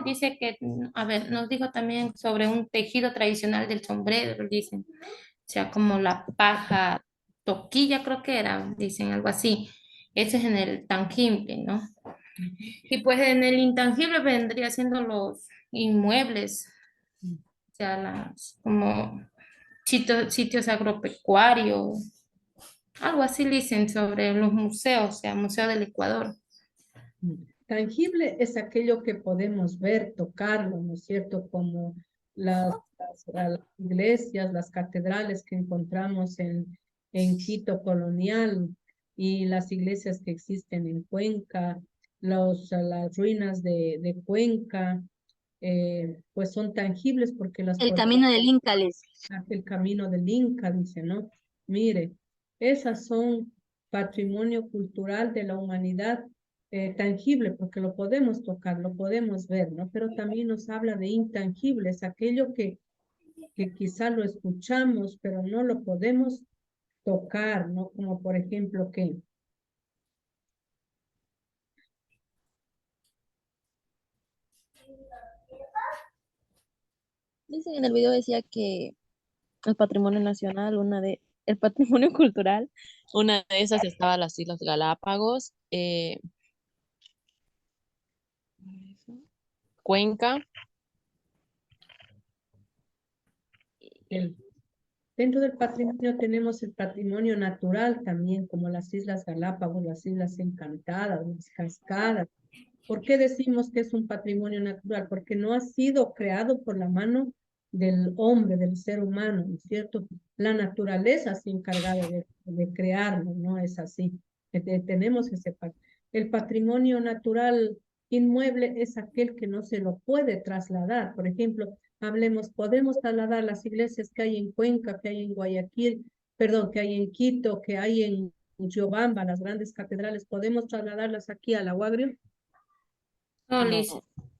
dice que, a ver, nos dijo también sobre un tejido tradicional del sombrero, dicen, o sea, como la paja toquilla, creo que era, dicen algo así. Eso es en el tangible, ¿no? Y pues en el intangible vendría siendo los inmuebles, o sea, como sitios agropecuarios, algo así dicen sobre los museos, o sea, Museo del Ecuador. Tangible es aquello que podemos ver, tocarlo, ¿no es cierto? Como las iglesias, las catedrales que encontramos en Quito colonial y las iglesias que existen en Cuenca, las ruinas de Cuenca, pues son tangibles porque las El podemos camino del Inca, les. el camino del Inca, dice, ¿no? Mire, esas son patrimonio cultural de la humanidad tangible, porque lo podemos tocar, lo podemos ver, ¿no? Pero también nos habla de intangibles, aquello que quizá lo escuchamos, pero no lo podemos tocar, ¿no? Como por ejemplo, ¿qué? Dicen en el video decía que el patrimonio nacional, el patrimonio cultural, una de esas estaba las Islas Galápagos, Cuenca. Dentro del patrimonio tenemos el patrimonio natural también, como las Islas Galápagos, las Islas Encantadas, las cascadas. ¿Por qué decimos que es un patrimonio natural? Porque no ha sido creado por la mano del hombre, del ser humano, ¿no es cierto? La naturaleza se ha encargado de crearlo, ¿no? Es así. Tenemos el patrimonio natural inmueble es aquel que no se lo puede trasladar. Por ejemplo, podemos trasladar las iglesias que hay en Cuenca, que hay en Guayaquil, perdón, que hay en Quito, que hay en Riobamba, las grandes catedrales, podemos trasladarlas aquí a La Guagrio. No, Liz.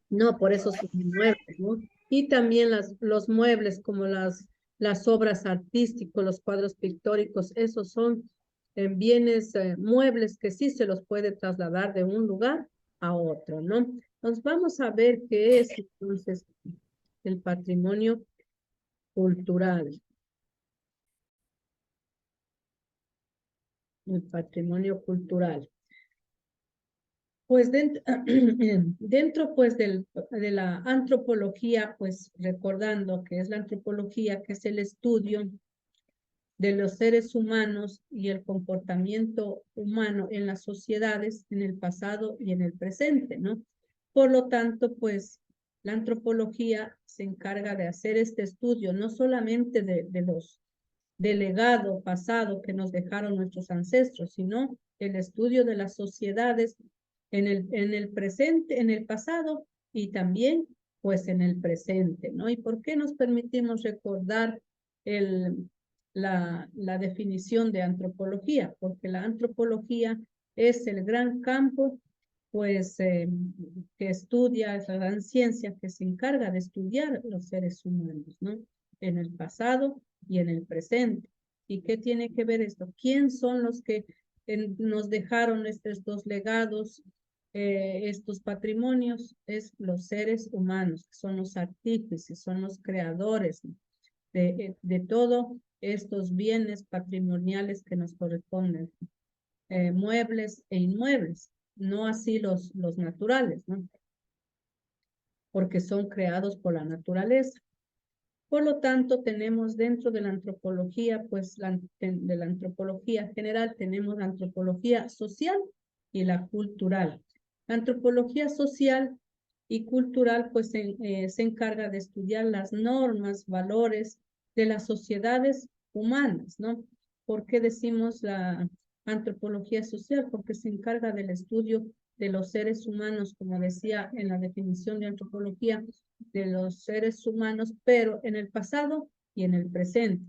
No, por eso son inmuebles, ¿no? Y también los muebles como las obras artísticas, los cuadros pictóricos, esos son bienes muebles que sí se los puede trasladar de un lugar a otro, ¿no? Entonces vamos a ver qué es entonces el patrimonio cultural. El patrimonio cultural. Pues dentro pues de la antropología, pues recordando que es la antropología, que es el estudio de los seres humanos y el comportamiento humano en las sociedades, en el pasado y en el presente, ¿no? Por lo tanto, pues la antropología se encarga de hacer este estudio, no solamente del legado pasado que nos dejaron nuestros ancestros, sino el estudio de las sociedades en el presente, en el pasado y también pues en el presente, ¿no? ¿Y por qué nos permitimos recordar la definición de antropología? Porque la antropología es el gran campo pues que estudia, es la gran ciencia que se encarga de estudiar los seres humanos, ¿no? En el pasado y en el presente. ¿Y qué tiene que ver esto? ¿Quién son los que nos dejaron estos dos legados, estos patrimonios? Es los seres humanos, que son los artífices, son los creadores de todos estos bienes patrimoniales que nos corresponden, muebles e inmuebles, no así los naturales, ¿no? Porque son creados por la naturaleza. Por lo tanto, tenemos dentro de la antropología, pues de la antropología general, tenemos la antropología social y la cultural. La antropología social y cultural, pues se encarga de estudiar las normas, valores de las sociedades humanas, ¿no? ¿Por qué decimos antropología social, porque se encarga del estudio de los seres humanos, como decía en la definición de antropología, de los seres humanos, pero en el pasado y en el presente.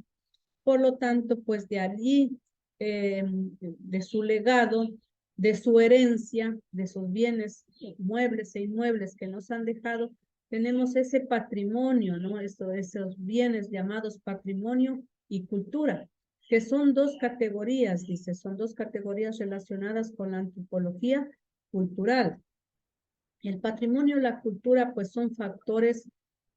Por lo tanto, pues de allí, de su legado, de su herencia, de sus bienes muebles e inmuebles que nos han dejado, tenemos ese patrimonio, ¿no? Esos bienes llamados patrimonio y cultura, que son dos categorías, dice, son dos categorías relacionadas con la antropología cultural. El patrimonio y la cultura, pues, son factores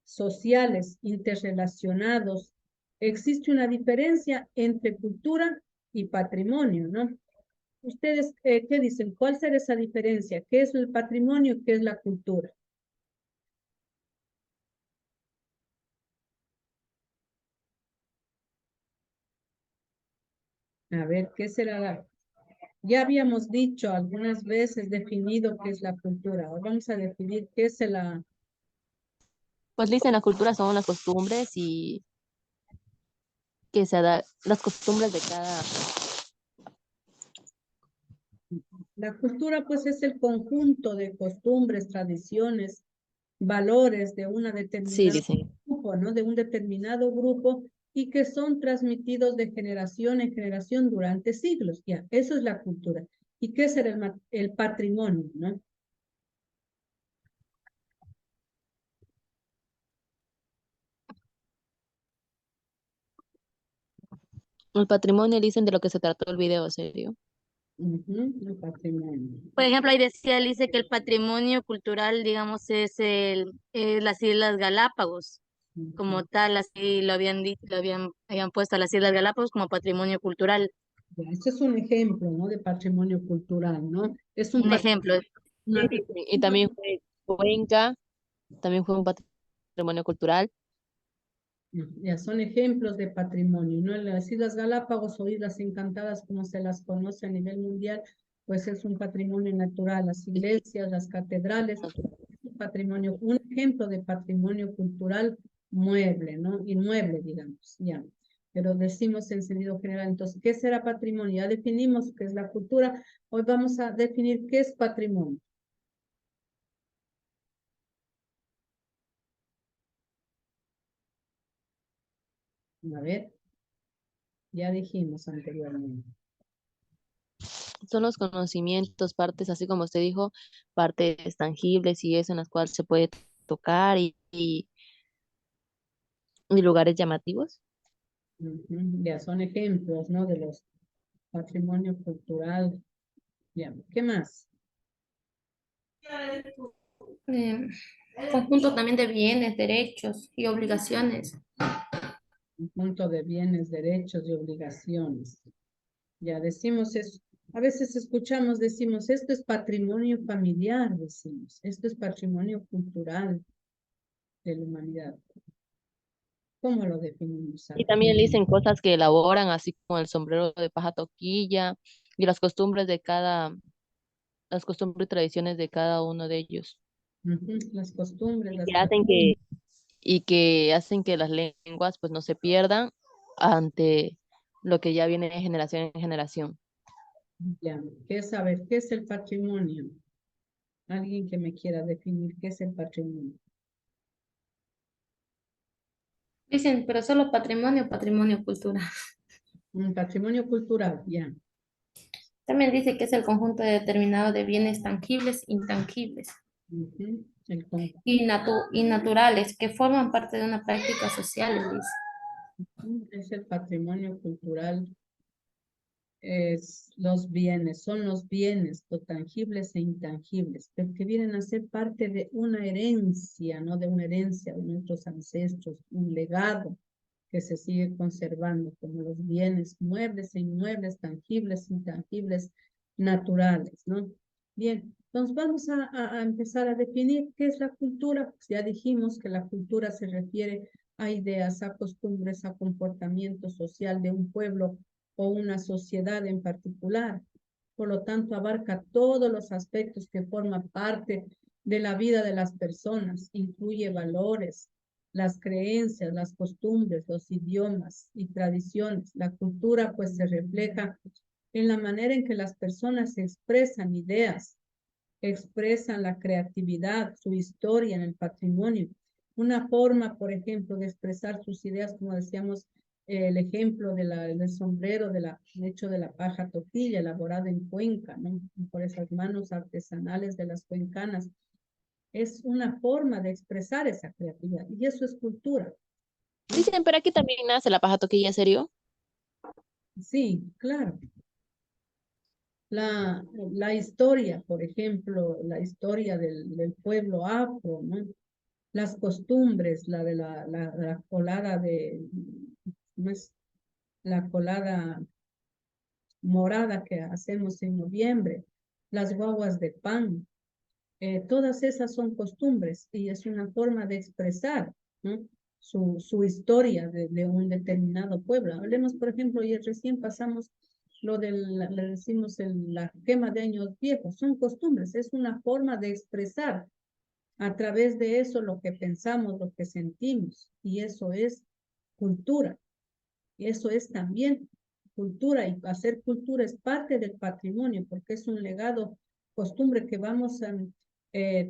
sociales interrelacionados. Existe una diferencia entre cultura y patrimonio, ¿no? Ustedes, ¿qué dicen? ¿Cuál será esa diferencia? ¿Qué es el patrimonio y qué es la cultura? A ver, ¿qué será la... Ya habíamos dicho algunas veces definido qué es la cultura. Ahora vamos a definir qué es la... Pues dicen la cultura son las costumbres y que se da las costumbres de cada. La cultura, pues, es el conjunto de costumbres, tradiciones, valores de una Sí, determinada dicen. grupo, ¿no? De un determinado grupo y que son transmitidos de generación en generación durante siglos, ya. Eso es la cultura. ¿Y qué es el patrimonio, no? El patrimonio dicen de lo que se trató el video, ¿serio? El patrimonio. Por ejemplo, ahí decía, dice que el patrimonio cultural, digamos, es las Islas Galápagos. Como tal, así lo habían habían puesto a las Islas Galápagos como patrimonio cultural. Ya, este es un ejemplo, ¿no? De patrimonio cultural, ¿no? Es un Un ejemplo. Y también fue Cuenca, también fue un patrimonio cultural. Ya son ejemplos de patrimonio, ¿no? Las Islas Galápagos o Islas Encantadas, como se las conoce a nivel mundial, pues es un patrimonio natural. Las iglesias, las catedrales, un patrimonio, un ejemplo de patrimonio cultural mueble, ¿no? Inmueble, digamos, ya. Pero decimos en sentido general. Entonces, ¿qué será patrimonio? Ya definimos qué es la cultura. Hoy vamos a definir qué es patrimonio. A ver, ya dijimos anteriormente. Son los conocimientos, partes, así como usted dijo, partes tangibles y eso en las cuales se puede tocar y lugares llamativos. Ya son ejemplos, ¿no? De los patrimonio cultural. Ya, ¿qué más? Conjunto también de bienes, derechos y obligaciones. Conjunto de bienes, derechos y obligaciones. Ya decimos eso. A veces escuchamos, decimos, esto es patrimonio familiar, decimos, esto es patrimonio cultural de la humanidad. ¿Cómo lo definimos? Y también le dicen cosas que elaboran, así como el sombrero de paja toquilla y las costumbres las costumbres y tradiciones de cada uno de ellos. Las costumbres, Y las que hacen que las lenguas pues no se pierdan ante lo que ya viene de generación en generación. ya, ¿qué es saber? ¿Qué es el patrimonio? Alguien que me quiera definir qué es el patrimonio. Dicen, pero solo patrimonio, patrimonio cultural. Un patrimonio cultural, ya. También dice que es el conjunto determinado de bienes tangibles, intangibles y naturales que forman parte de una práctica social, dice. Es el patrimonio cultural, es son los bienes, lo tangibles e intangibles, pero que vienen a ser parte de una herencia, ¿no? De una herencia de nuestros ancestros, un legado que se sigue conservando, como los bienes muebles e inmuebles, tangibles, intangibles, naturales, ¿no? Bien, entonces vamos a empezar a definir qué es la cultura. Pues ya dijimos que la cultura se refiere a ideas, a costumbres, a comportamiento social de un pueblo o una sociedad en particular. Por lo tanto, abarca todos los aspectos que forman parte de la vida de las personas, incluye valores, las creencias, las costumbres, los idiomas y tradiciones. La cultura pues se refleja en la manera en que las personas expresan ideas, expresan la creatividad, su historia en el patrimonio. Una forma, por ejemplo, de expresar sus ideas, como decíamos, el ejemplo del sombrero hecho de la paja toquilla, elaborado en Cuenca, ¿no? Por esas manos artesanales de las cuencanas. Es una forma de expresar esa creatividad, y eso es cultura. Dicen, pero aquí también nace la paja toquilla, ¿en serio? Sí, claro. La historia, por ejemplo, la historia del pueblo afro, ¿no? Las costumbres, la de la colada ¿no es? La colada morada que hacemos en noviembre, las guaguas de pan, todas esas son costumbres y es una forma de expresar, ¿no? Su historia de un determinado pueblo. Hablemos, por ejemplo, y recién pasamos lo le decimos la quema de años viejos, son costumbres, es una forma de expresar a través de eso lo que pensamos, lo que sentimos, y eso es cultura, y eso es también cultura, y hacer cultura es parte del patrimonio, porque es un legado, costumbre que vamos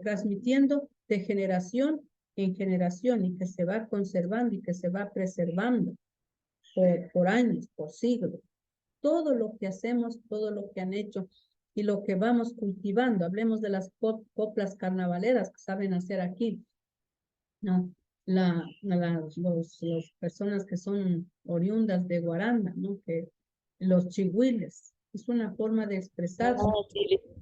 transmitiendo de generación en generación, y que se va conservando y que se va preservando por años, por siglos. Todo lo que hacemos, todo lo que han hecho y lo que vamos cultivando. Hablemos de las coplas carnavaleras que saben hacer aquí, ¿no? Las personas que son oriundas de Guaranda, ¿no? Que los chihuiles, es una forma de expresar su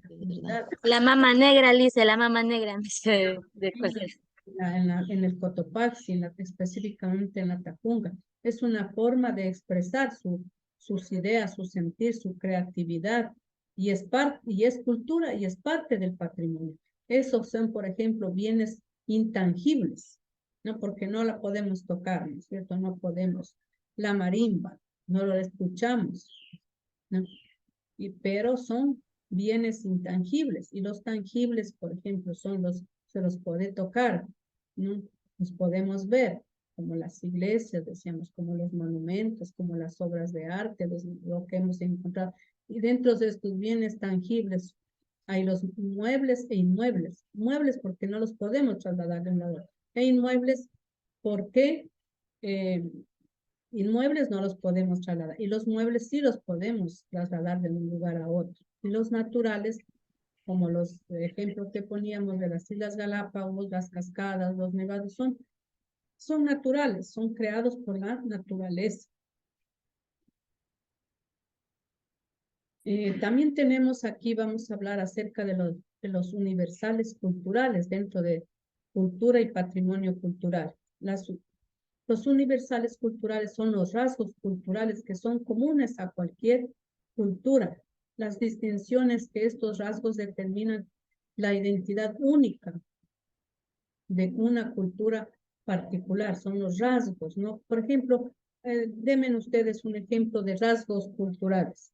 comunidad. La mama negra, Lice, la mama negra. De cosas. En el Cotopaxi, específicamente en la Tacunga. Es una forma de expresar sus ideas, su sentir, su creatividad, y es cultura y es parte del patrimonio. Esos son, por ejemplo, bienes intangibles, ¿no? Porque no la podemos tocar, ¿no es cierto? No podemos. La marimba, no la escuchamos, ¿no? Pero son bienes intangibles, y los tangibles, por ejemplo, se los puede tocar, ¿no? Los podemos ver, como las iglesias, decíamos, como los monumentos, como las obras de arte, lo que hemos encontrado. Y dentro de estos bienes tangibles hay los muebles e inmuebles. Muebles porque no los podemos trasladar de un lado a otro. E inmuebles porque inmuebles no los podemos trasladar, y los muebles sí los podemos trasladar de un lugar a otro. Y los naturales, como los ejemplos que poníamos de las Islas Galápagos, las cascadas, los nevados, son naturales, son creados por la naturaleza. También tenemos aquí, vamos a hablar acerca de los universales culturales dentro de cultura y patrimonio cultural. Los universales culturales son los rasgos culturales que son comunes a cualquier cultura. Las distinciones que estos rasgos determinan la identidad única de una cultura particular, son los rasgos, ¿no? Por ejemplo, denme ustedes un ejemplo de rasgos culturales.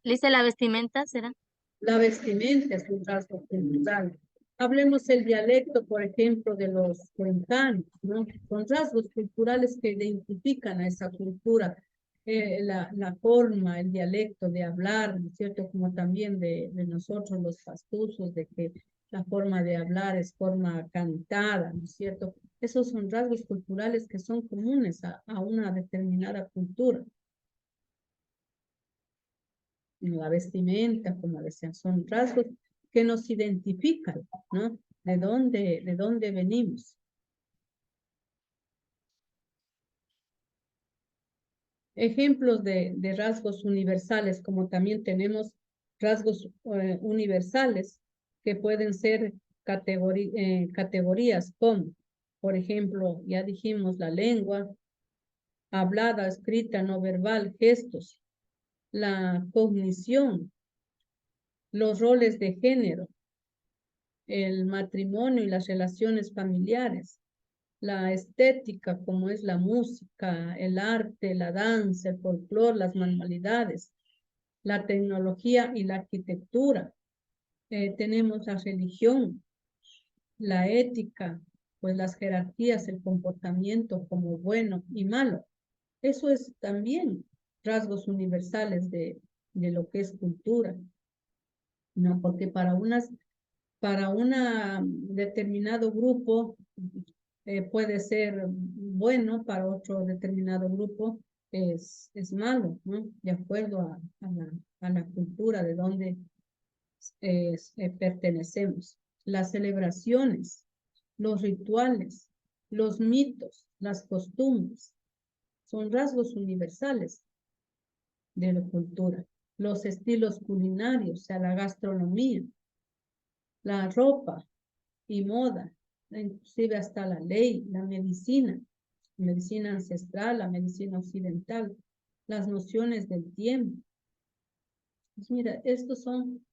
Lice, la vestimenta, ¿será? La vestimenta es un rasgo cultural. Hablemos el dialecto, por ejemplo, de los cuencanos, ¿no? Son rasgos culturales que identifican a esa cultura. La forma, el dialecto de hablar, ¿no es cierto? Como también de nosotros los pastusos, de que la forma de hablar es forma cantada, ¿no es cierto? Esos son rasgos culturales que son comunes a una determinada cultura. La vestimenta, como decían, son rasgos que nos identifican, ¿no? ¿De dónde venimos? Ejemplos de rasgos universales, como también tenemos rasgos universales que pueden ser categorías como, por ejemplo, ya dijimos la lengua, hablada, escrita, no verbal, gestos, la cognición, los roles de género, el matrimonio y las relaciones familiares, la estética como es la música, el arte, la danza, el folclore, las manualidades, la tecnología y la arquitectura. Tenemos la religión, La ética, pues las jerarquías, el comportamiento como bueno y malo. Eso es también rasgos universales de lo que es cultura, ¿no? Porque para un determinado grupo puede ser bueno, para otro determinado grupo es malo, ¿no? De acuerdo a la cultura de donde pertenecemos. Las celebraciones, los rituales, los mitos, las costumbres, son rasgos universales de la cultura. Los estilos culinarios, o sea, la gastronomía, la ropa y moda, inclusive hasta la ley, la medicina ancestral, la medicina occidental, las nociones del tiempo. Pues mira, estos son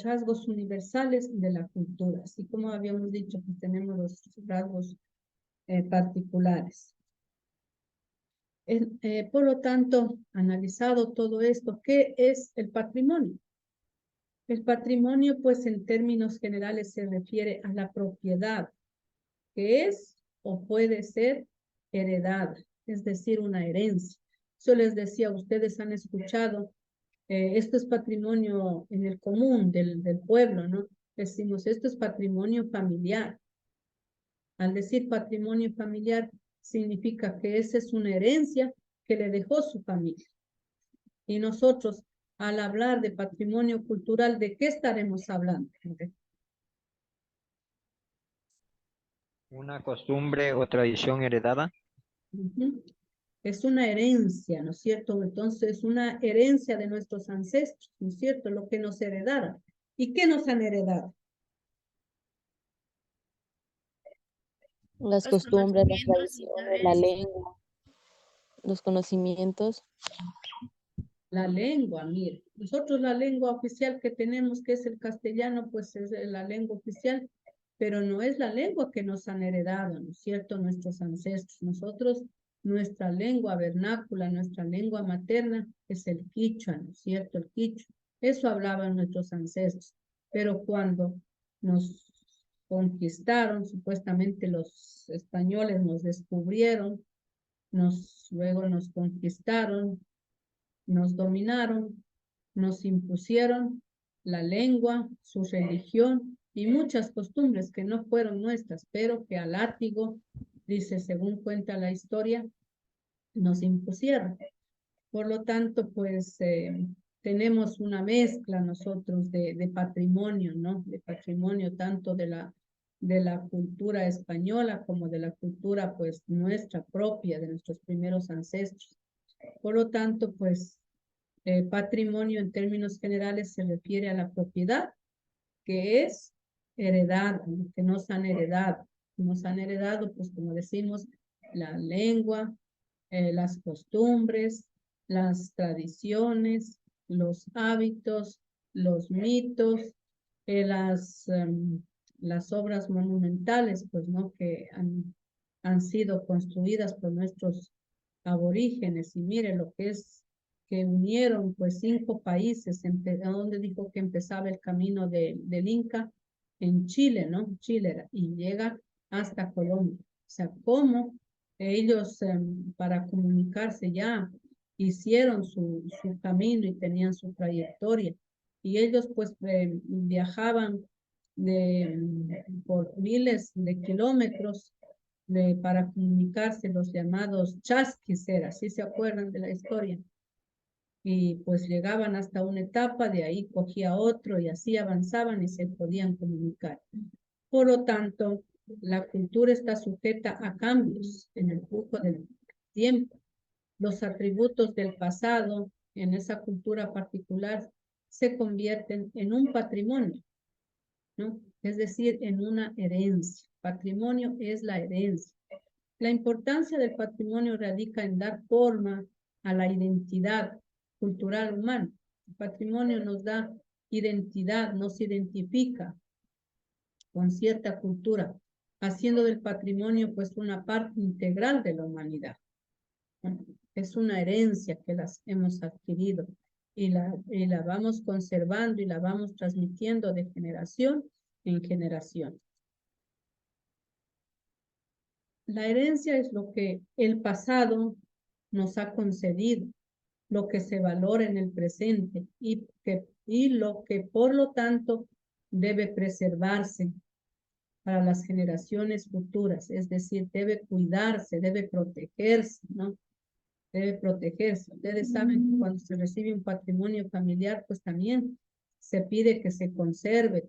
rasgos universales de la cultura, así como habíamos dicho que tenemos los rasgos particulares. Por lo tanto, analizado todo esto, ¿qué es el patrimonio? El patrimonio, pues en términos generales, se refiere a la propiedad que es o puede ser heredada, es decir, una herencia. Yo les decía, ustedes han escuchado, esto es patrimonio en el común del pueblo, ¿no? Decimos, esto es patrimonio familiar. Al decir patrimonio familiar, significa que esa es una herencia que le dejó su familia. Y nosotros, al hablar de patrimonio cultural, ¿de qué estaremos hablando? Una costumbre o tradición heredada. Es una herencia, ¿no es cierto? Entonces, una herencia de nuestros ancestros, ¿no es cierto? Lo que nos heredaron. ¿Y qué nos han heredado? Las costumbres, las tradiciones, la lengua, los conocimientos. La lengua, mire. Nosotros la lengua oficial que tenemos, que es el castellano, pues es la lengua oficial, pero no es la lengua que nos han heredado, ¿no es cierto? Nuestros ancestros. Nosotros, nuestra lengua vernácula, nuestra lengua materna es el quichua, ¿no es cierto? El quichua. Eso hablaban nuestros ancestros. Pero cuando nos conquistaron, supuestamente los españoles nos descubrieron, luego nos conquistaron, nos dominaron, nos impusieron la lengua, su religión y muchas costumbres que no fueron nuestras, pero que a látigo, dice, según cuenta la historia, nos impusieron. Por lo tanto, pues tenemos una mezcla nosotros de patrimonio, ¿no? De patrimonio tanto de la cultura española como de la cultura, pues, nuestra propia, de nuestros primeros ancestros. Por lo tanto, pues, patrimonio en términos generales se refiere a la propiedad que es heredada, que nos han heredado. Nos han heredado, pues como decimos, la lengua, las costumbres, las tradiciones, los hábitos, los mitos, las obras monumentales, pues, ¿no? Que han sido construidas por nuestros aborígenes. Y mire lo que es que unieron pues 5 países, donde dijo que empezaba el camino del Inca, en Chile, ¿no? Chile era, y llega hasta Colombia. O sea, cómo ellos para comunicarse ya hicieron su camino y tenían su trayectoria. Y ellos pues viajaban por miles de kilómetros para comunicarse, los llamados chasquis, ¿sí se acuerdan de la historia? Y pues llegaban hasta una etapa, de ahí cogía otro y así avanzaban y se podían comunicar. Por lo tanto, la cultura está sujeta a cambios en el flujo del tiempo. Los atributos del pasado en esa cultura particular se convierten en un patrimonio, ¿no? Es decir, en una herencia. Patrimonio es la herencia. La importancia del patrimonio radica en dar forma a la identidad cultural humana. El patrimonio nos da identidad, nos identifica con cierta cultura, haciendo del patrimonio pues una parte integral de la humanidad. Es una herencia que las hemos adquirido y la vamos conservando y la vamos transmitiendo de generación en generación. La herencia es lo que el pasado nos ha concedido, lo que se valora en el presente y lo que por lo tanto debe preservarse para las generaciones futuras, es decir, debe cuidarse, debe protegerse, ¿no? Debe protegerse. Ustedes saben que cuando se recibe un patrimonio familiar, pues también se pide que se conserve,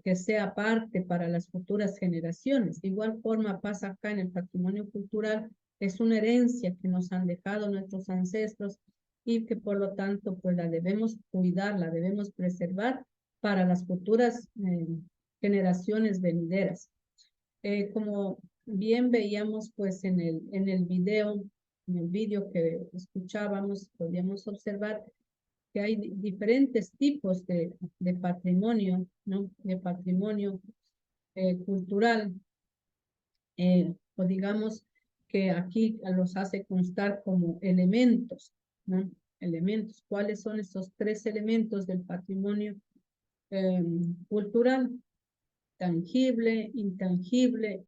que sea parte para las futuras generaciones. De igual forma pasa acá en el patrimonio cultural, es una herencia que nos han dejado nuestros ancestros y que por lo tanto pues la debemos cuidar, la debemos preservar para las futuras generaciones venideras. Como bien veíamos pues en el vídeo que escuchábamos, podíamos observar que hay diferentes tipos de patrimonio, ¿no? De patrimonio cultural, o digamos que aquí los hace constar como elementos, ¿no? Elementos. ¿Cuáles son esos 3 elementos del patrimonio cultural? Tangible, intangible